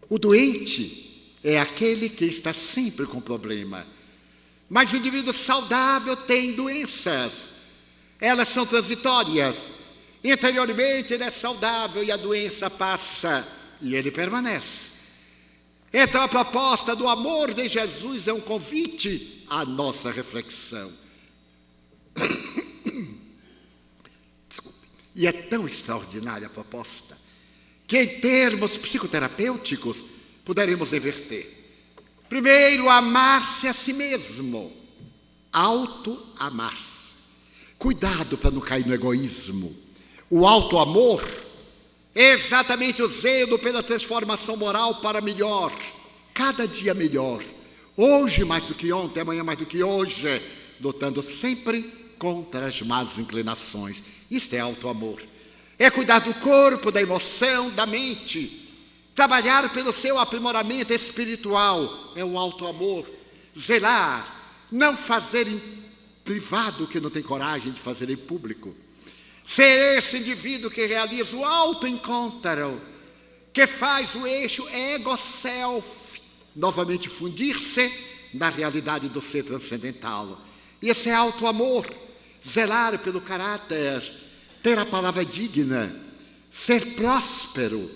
O doente é aquele que está sempre com problema, mas o indivíduo saudável tem doenças, elas são transitórias. Interiormente ele é saudável e a doença passa e ele permanece. Então a proposta do amor de Jesus é um convite à nossa reflexão. Desculpe. E é tão extraordinária a proposta que, em termos psicoterapêuticos, poderemos inverter. Primeiro, amar-se a si mesmo, auto-amar-se. Cuidado para não cair no egoísmo. O auto-amor é exatamente o zelo pela transformação moral para melhor, cada dia melhor, hoje mais do que ontem, amanhã mais do que hoje, lutando sempre contra as más inclinações. Isto é auto-amor. É cuidar do corpo, da emoção, da mente, trabalhar pelo seu aprimoramento espiritual, é o auto-amor. Zelar, não fazer em privado o que não tem coragem de fazer em público. Ser esse indivíduo que realiza o auto-encontro, que faz o eixo ego-self novamente fundir-se na realidade do ser transcendental. E esse é auto-amor, zelar pelo caráter, ter a palavra digna, ser próspero,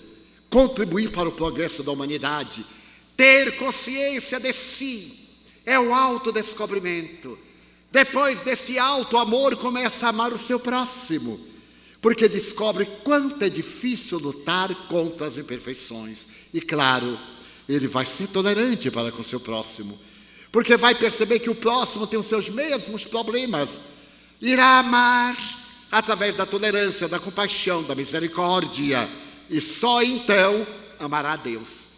contribuir para o progresso da humanidade, ter consciência de si, é o autodescobrimento. Depois desse alto amor, começa a amar o seu próximo, porque descobre quanto é difícil lutar contra as imperfeições. E claro, ele vai ser tolerante para com o seu próximo, porque vai perceber que o próximo tem os seus mesmos problemas. Irá amar através da tolerância, da compaixão, da misericórdia, e só então amará a Deus.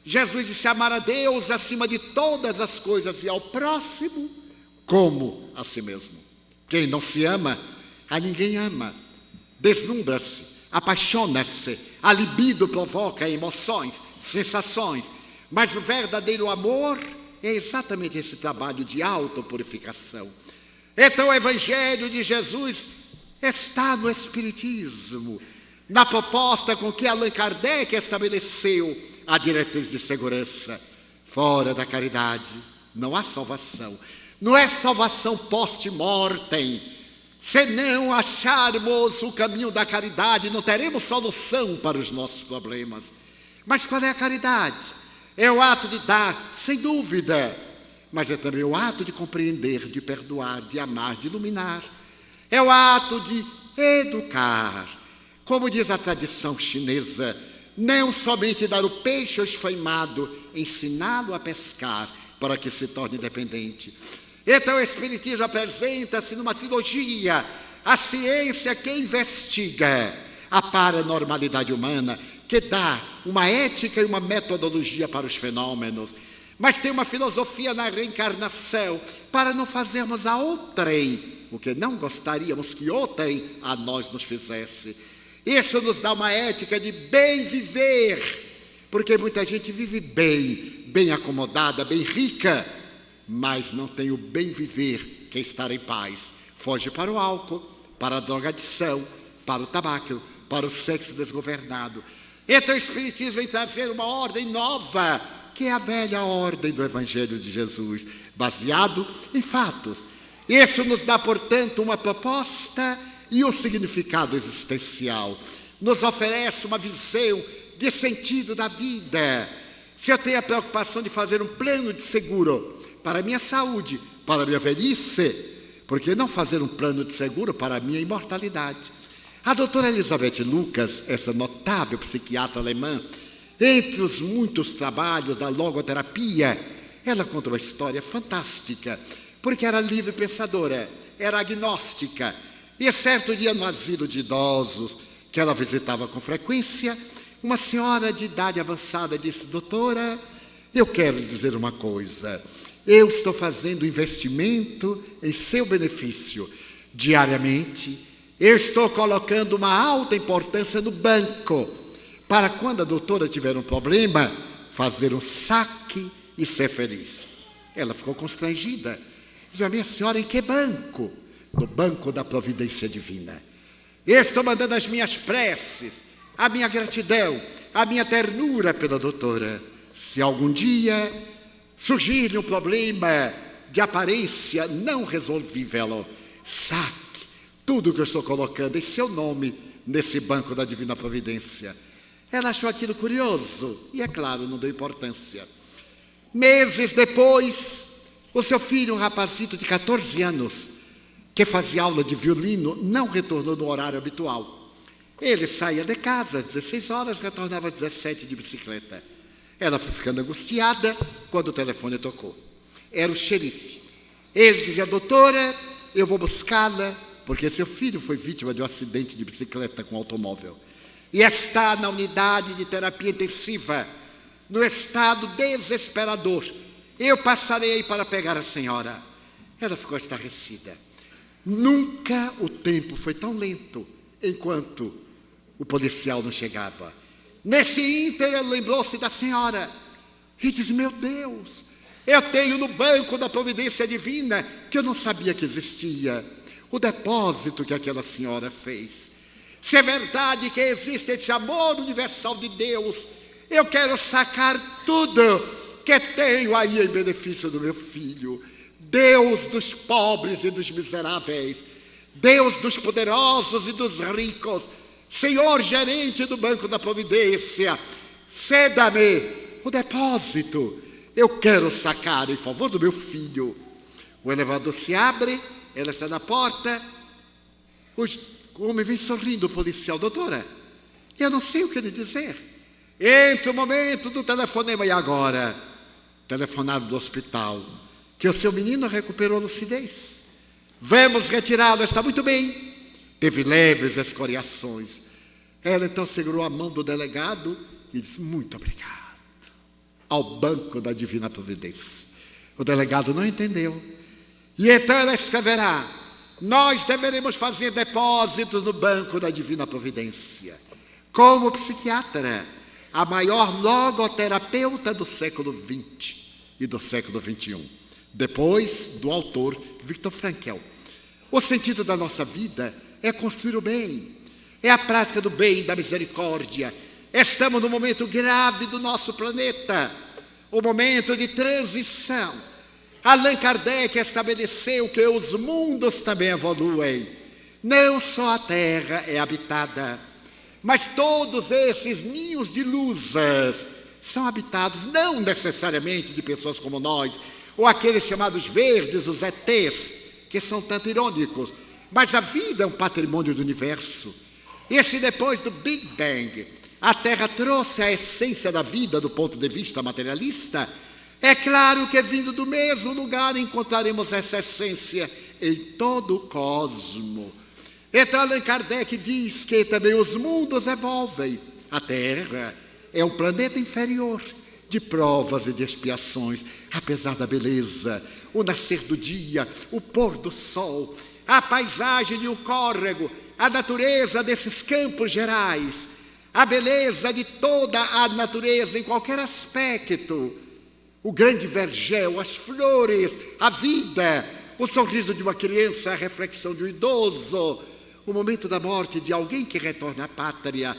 Jesus disse amar a Deus acima de todas as coisas e ao próximo como a si mesmo. Quem não se ama, a ninguém ama. Deslumbra-se, apaixona-se, a libido provoca emoções, sensações, mas o verdadeiro amor é exatamente esse trabalho de autopurificação. Então o Evangelho de Jesus está no Espiritismo, na proposta com que Allan Kardec estabeleceu a diretriz de segurança. Fora da caridade não há salvação. Não é salvação post-mortem. Se não acharmos o caminho da caridade, não teremos solução para os nossos problemas. Mas qual é a caridade? É o ato de dar, sem dúvida, mas é também o ato de compreender, de perdoar, de amar, de iluminar. É o ato de educar. Como diz a tradição chinesa, não somente dar o peixe ao esfaimado, ensiná-lo a pescar para que se torne independente. Então o Espiritismo apresenta-se numa trilogia: a ciência que investiga a paranormalidade humana, que dá uma ética e uma metodologia para os fenômenos, mas tem uma filosofia na reencarnação, para não fazermos a outrem o que não gostaríamos que outrem a nós nos fizesse. Isso nos dá uma ética de bem viver, porque muita gente vive bem, bem acomodada, bem rica, mas não tem o bem viver, que é estar em paz. Foge para o álcool, para a drogadição, para o tabaco, para o sexo desgovernado. Então o Espiritismo vem trazer uma ordem nova, que é a velha ordem do Evangelho de Jesus, baseado em fatos. Isso nos dá, portanto, uma proposta e um significado existencial. Nos oferece uma visão de sentido da vida. Se eu tenho a preocupação de fazer um plano de seguro para a minha saúde, para a minha velhice, por que não fazer um plano de seguro para a minha imortalidade? A doutora Elizabeth Lucas, essa notável psiquiatra alemã, entre os muitos trabalhos da logoterapia, ela conta uma história fantástica, porque era livre pensadora, era agnóstica. E certo dia, no asilo de idosos, que ela visitava com frequência, uma senhora de idade avançada disse: doutora, eu quero lhe dizer uma coisa. Eu estou fazendo investimento em seu benefício. Diariamente, eu estou colocando uma alta importância no banco, para quando a doutora tiver um problema, fazer um saque e ser feliz. Ela ficou constrangida. Disse: minha senhora, em que banco? No banco da providência divina. Eu estou mandando as minhas preces, a minha gratidão, a minha ternura pela doutora. Se algum dia surgir um problema de aparência não resolvível, saque tudo que eu estou colocando em seu nome nesse banco da divina providência. Ela achou aquilo curioso e, é claro, não deu importância. Meses depois, o seu filho, um rapazito de 14 anos, que fazia aula de violino, não retornou no horário habitual. Ele saía de casa às 16 horas, retornava às 17 de bicicleta. Ela foi ficando angustiada quando o telefone tocou. Era o xerife. Ele dizia: doutora, eu vou buscá-la, porque seu filho foi vítima de um acidente de bicicleta com automóvel e está na unidade de terapia intensiva, no estado desesperador. Eu passarei aí para pegar a senhora. Ela ficou estarrecida. Nunca o tempo foi tão lento enquanto o policial não chegava. Nesse ínter, ele lembrou-se da senhora e disse: meu Deus, eu tenho no banco da providência divina, que eu não sabia que existia, o depósito que aquela senhora fez. Se é verdade que existe esse amor universal de Deus, eu quero sacar tudo que tenho aí em benefício do meu filho. Deus dos pobres e dos miseráveis, Deus dos poderosos e dos ricos, Senhor gerente do Banco da Providência, ceda-me o depósito. Eu quero sacar em favor do meu filho. O elevador se abre, ela está na porta, o homem vem sorrindo, o policial: doutora, eu não sei o que lhe dizer. Entre o momento do telefonema e agora, telefonaram do hospital, que o seu menino recuperou a lucidez. Vamos retirá-lo, está muito bem. Teve leves escoriações. Ela então segurou a mão do delegado e disse: muito obrigado. Ao banco da Divina Providência. O delegado não entendeu. E então ela escreverá: nós deveremos fazer depósitos no banco da Divina Providência. Como psiquiatra, a maior logoterapeuta do século XX e do século XXI, depois do autor Viktor Frankl. O sentido da nossa vida é construir o bem, é a prática do bem, da misericórdia. Estamos num momento grave do nosso planeta, o momento de transição. Allan Kardec estabeleceu que os mundos também evoluem. Não só a Terra é habitada, mas todos esses ninhos de luzes são habitados não necessariamente de pessoas como nós, ou aqueles chamados verdes, os ETs, que são tanto irônicos. Mas a vida é um patrimônio do universo. E se depois do Big Bang a Terra trouxe a essência da vida do ponto de vista materialista, é claro que vindo do mesmo lugar encontraremos essa essência em todo o cosmo. Então Allan Kardec diz que também os mundos evolvem. A Terra é um planeta inferior, de provas e de expiações, apesar da beleza, o nascer do dia, o pôr do sol, a paisagem de um córrego, a natureza desses campos gerais, a beleza de toda a natureza em qualquer aspecto, o grande vergel, as flores, a vida, o sorriso de uma criança, a reflexão de um idoso, o momento da morte de alguém que retorna à pátria,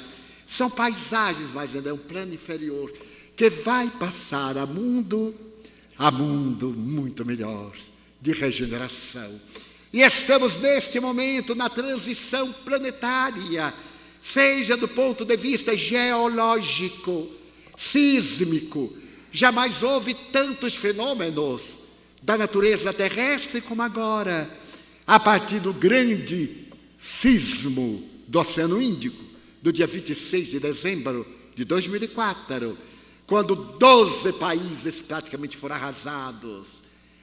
são paisagens, mas ainda é um plano inferior, que vai passar a mundo muito melhor, de regeneração. E estamos neste momento na transição planetária, seja do ponto de vista geológico, sísmico. Jamais houve tantos fenômenos da natureza terrestre como agora, a partir do grande sismo do Oceano Índico, do dia 26 de dezembro de 2004, quando 12 países praticamente foram arrasados.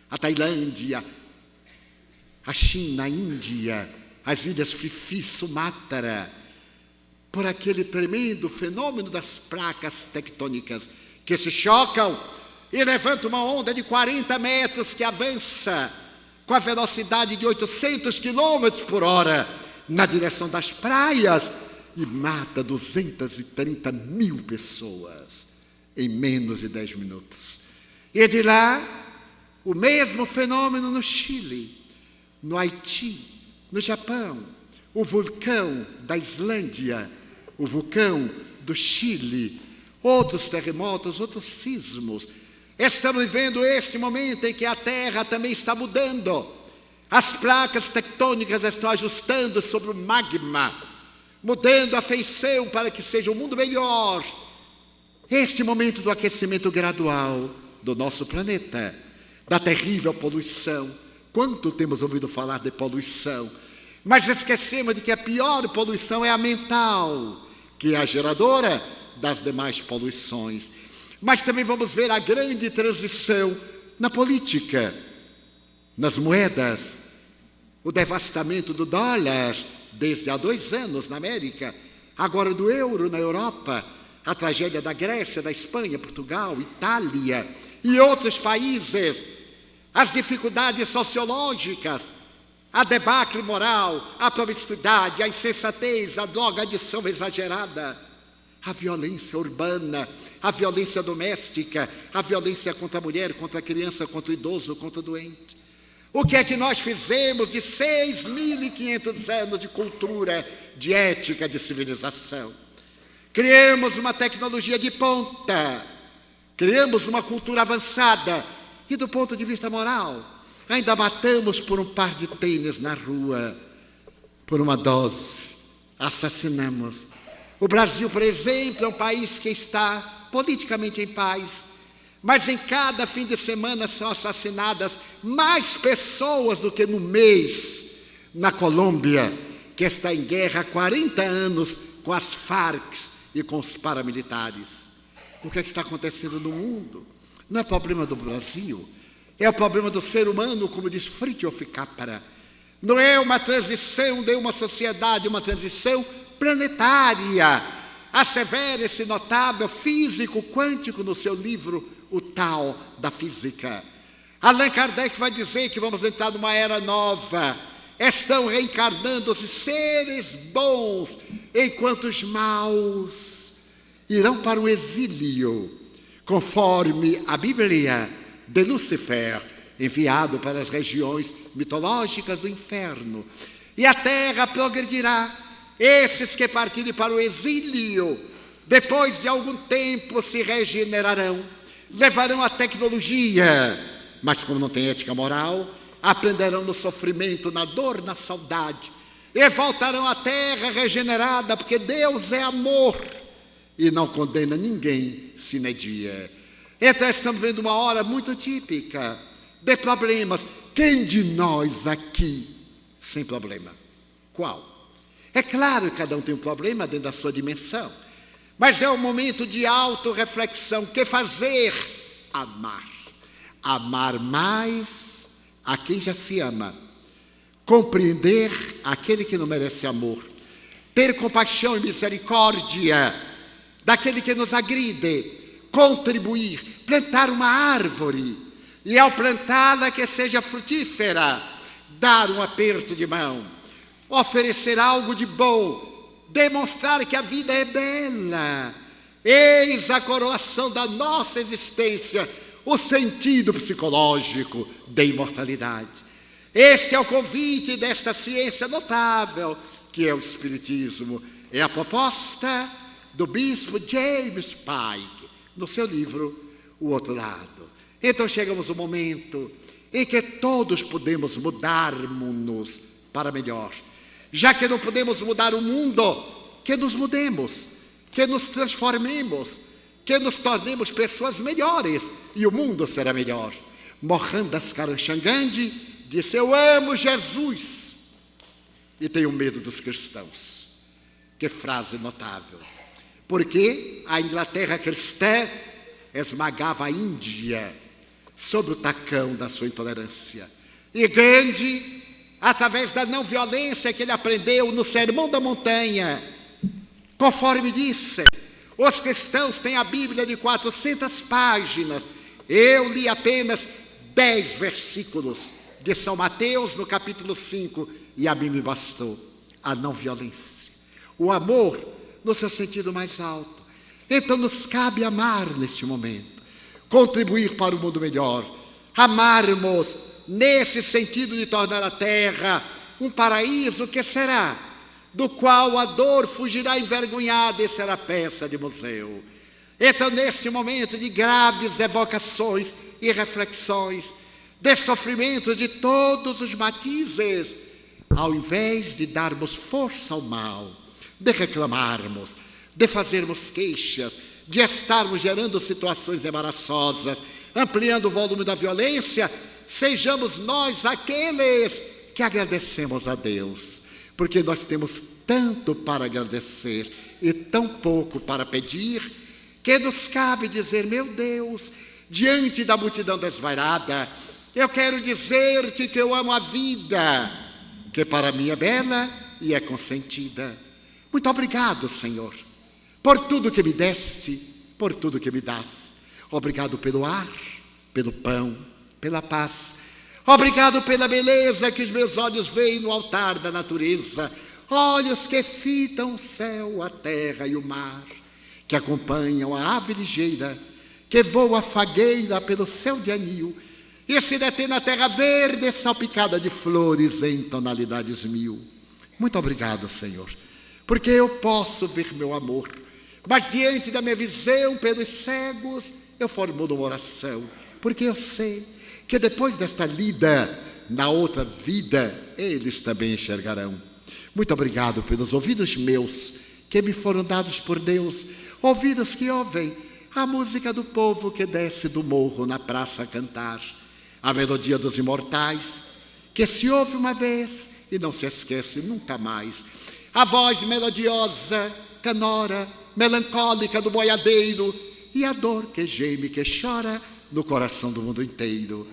A Tailândia, a China, a Índia, as ilhas Fifi, Sumatra, por aquele tremendo fenômeno das placas tectônicas que se chocam e levantam uma onda de 40 metros que avança com a velocidade de 800 quilômetros por hora na direção das praias e mata 230 mil pessoas em menos de 10 minutos. E de lá, o mesmo fenômeno no Chile, no Haiti, no Japão, o vulcão da Islândia, o vulcão do Chile, outros terremotos, outros sismos. Estamos vivendo este momento em que a Terra também está mudando. As placas tectônicas estão ajustando sobre o magma, mudando a feição para que seja um mundo melhor. Este momento do aquecimento gradual do nosso planeta, da terrível poluição. Quanto temos ouvido falar de poluição, mas esquecemos de que a pior poluição é a mental, que é a geradora das demais poluições. Mas também vamos ver a grande transição na política, nas moedas, o devastamento do dólar desde há 2 anos na América, agora do euro na Europa, a tragédia da Grécia, da Espanha, Portugal, Itália e outros países, as dificuldades sociológicas, a debacle moral, a promiscuidade, a insensatez, a drogadição exagerada, a violência urbana, a violência doméstica, a violência contra a mulher, contra a criança, contra o idoso, contra o doente. O que é que nós fizemos de 6.500 anos de cultura, de ética, de civilização? Criamos uma tecnologia de ponta, criamos uma cultura avançada, e do ponto de vista moral, ainda matamos por um par de tênis na rua, por uma dose, assassinamos. O Brasil, por exemplo, é um país que está politicamente em paz, Mas em cada fim de semana são assassinadas mais pessoas do que no mês na Colômbia, que está em guerra há 40 anos com as Farc e com os paramilitares. O que está acontecendo no mundo? Não é problema do Brasil, é o problema do ser humano, como diz Fritjof Capra. Não é uma transição de uma sociedade, uma transição planetária. Assevera esse notável físico quântico no seu livro O Tao da Física. Allan Kardec vai dizer que vamos entrar numa era nova. Estão reencarnando os seres bons, enquanto os maus irão para o exílio, conforme a Bíblia de Lúcifer, enviado para as regiões mitológicas do inferno. E a terra progredirá. Esses que partirem para o exílio, depois de algum tempo se regenerarão, levarão a tecnologia, mas como não tem ética moral, aprenderão no sofrimento, na dor, na saudade, e voltarão à terra regenerada, porque Deus é amor e não condena ninguém sine die. Então estamos vendo uma hora muito típica de problemas. Quem de nós aqui sem problema? Qual? É claro que cada um tem um problema dentro da sua dimensão, mas é um momento de autorreflexão. O que fazer? Amar. Amar mais a quem já se ama. Compreender aquele que não merece amor. Ter compaixão e misericórdia daquele que nos agride. Contribuir. Plantar uma árvore. E ao plantá-la que seja frutífera. Dar um aperto de mão. Oferecer algo de bom, demonstrar que a vida é bela. Eis a coroação da nossa existência, o sentido psicológico da imortalidade. Esse é o convite desta ciência notável, que é o Espiritismo. É a proposta do bispo James Pike, no seu livro O Outro Lado. Então chegamos ao momento em que todos podemos mudar-nos para melhor. Já que não podemos mudar o mundo, que nos mudemos, que nos transformemos, que nos tornemos pessoas melhores e o mundo será melhor. Mohandas Karamchand Gandhi disse: eu amo Jesus e tenho medo dos cristãos. Que frase notável. Porque a Inglaterra cristã esmagava a Índia sob o tacão da sua intolerância. E Gandhi, através da não violência que ele aprendeu no Sermão da Montanha, conforme disse, os cristãos têm a Bíblia de 400 páginas, eu li apenas 10 versículos de São Mateus no capítulo 5, e a mim me bastou a não violência, o amor no seu sentido mais alto. Então nos cabe amar neste momento, contribuir para um mundo melhor, amarmos nesse sentido de tornar a terra um paraíso que será, do qual a dor fugirá envergonhada e será peça de museu. Então, nesse momento de graves evocações e reflexões, de sofrimento de todos os matizes, ao invés de darmos força ao mal, de reclamarmos, de fazermos queixas, de estarmos gerando situações embaraçosas, ampliando o volume da violência, sejamos nós aqueles que agradecemos a Deus, porque nós temos tanto para agradecer e tão pouco para pedir, que nos cabe dizer: meu Deus, diante da multidão desvairada, eu quero dizer-te que eu amo a vida, que para mim é bela e é consentida. Muito obrigado, Senhor, por tudo que me deste, por tudo que me dás. Obrigado pelo ar, pelo pão, pela paz. Obrigado pela beleza que os meus olhos veem no altar da natureza. Olhos que fitam o céu, a terra e o mar, que acompanham a ave ligeira, que voa fagueira pelo céu de anil, e se detém na terra verde salpicada de flores em tonalidades mil. Muito obrigado, Senhor, porque eu posso ver meu amor, mas diante da minha visão pelos cegos, eu formulo uma oração, porque eu sei que depois desta lida, na outra vida, eles também enxergarão. Muito obrigado pelos ouvidos meus, que me foram dados por Deus, ouvidos que ouvem, a música do povo que desce do morro na praça a cantar, a melodia dos imortais, que se ouve uma vez e não se esquece nunca mais. A voz melodiosa, canora, melancólica do boiadeiro e a dor que geme, que chora no coração do mundo inteiro.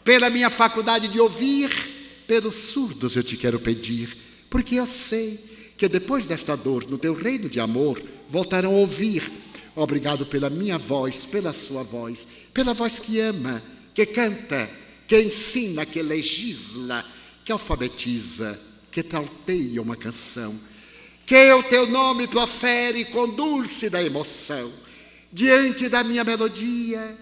Pela minha faculdade de ouvir, pelos surdos eu te quero pedir, porque eu sei que depois desta dor, no teu reino de amor, voltarão a ouvir. Obrigado pela minha voz, pela sua voz, pela voz que ama, que canta, que ensina, que legisla, que alfabetiza, que trauteia uma canção, que o teu nome profere com dulce da emoção. Diante da minha melodia,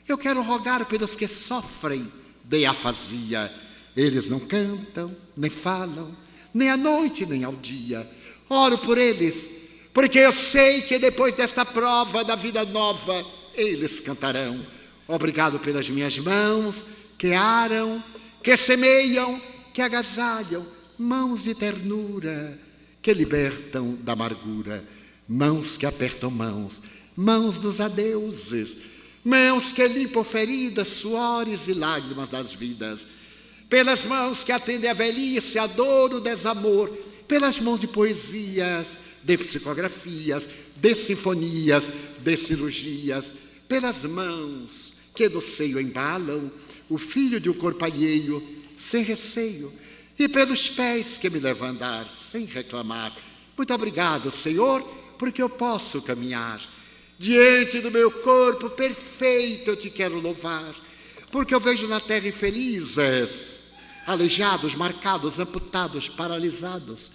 eu quero rogar pelos que sofrem de afasia. Eles não cantam, nem falam, nem à noite, nem ao dia. Oro por eles, porque eu sei que depois desta prova da vida nova, eles cantarão. Obrigado pelas minhas mãos, que aram, que semeiam, que agasalham, mãos de ternura, que libertam da amargura, mãos que apertam mãos, mãos dos adeuses, mãos que limpam feridas, suores e lágrimas das vidas, pelas mãos que atendem a velhice, a dor, o desamor, pelas mãos de poesias, de psicografias, de sinfonias, de cirurgias, pelas mãos que no seio embalam o filho de um corpo alheio, sem receio, e pelos pés que me levam a andar, sem reclamar. Muito obrigado, Senhor, porque eu posso caminhar. Diante do meu corpo perfeito eu te quero louvar, porque eu vejo na terra infelizes, aleijados, marcados, amputados, paralisados,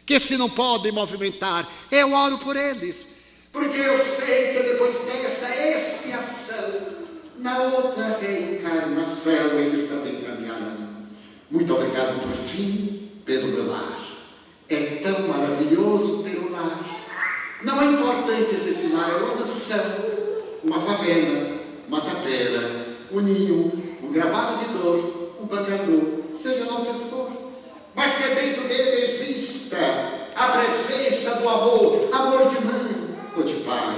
que se não podem movimentar, eu oro por eles, porque eu sei que depois desta expiação, na outra reencarnação, eles também caminharão. Muito obrigado, por fim, pelo meu lar. É tão maravilhoso ter um lar. Não é importante se esse lar é uma mansão, uma favela, uma tapera, um ninho, um gravado de dor, um bangalô, seja lá o que for, mas que dentro dele exista a presença do amor, amor de mãe ou de pai,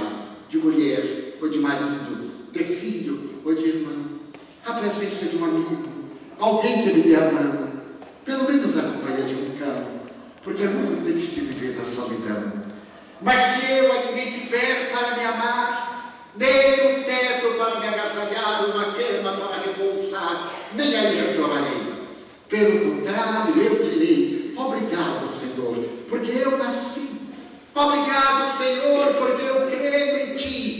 de mulher ou de marido, de filho ou de irmão, a presença de um amigo, alguém que me dê a mão, pelo menos a companhia de um cão, porque é muito triste viver na solidão. Mas se eu a ninguém tiver para me amar, nem um teto para me agasalhar, uma cama para repousar, nem aí reclamarei. Pelo contrário, eu direi: obrigado, Senhor, porque eu nasci. Obrigado, Senhor, porque eu creio em Ti.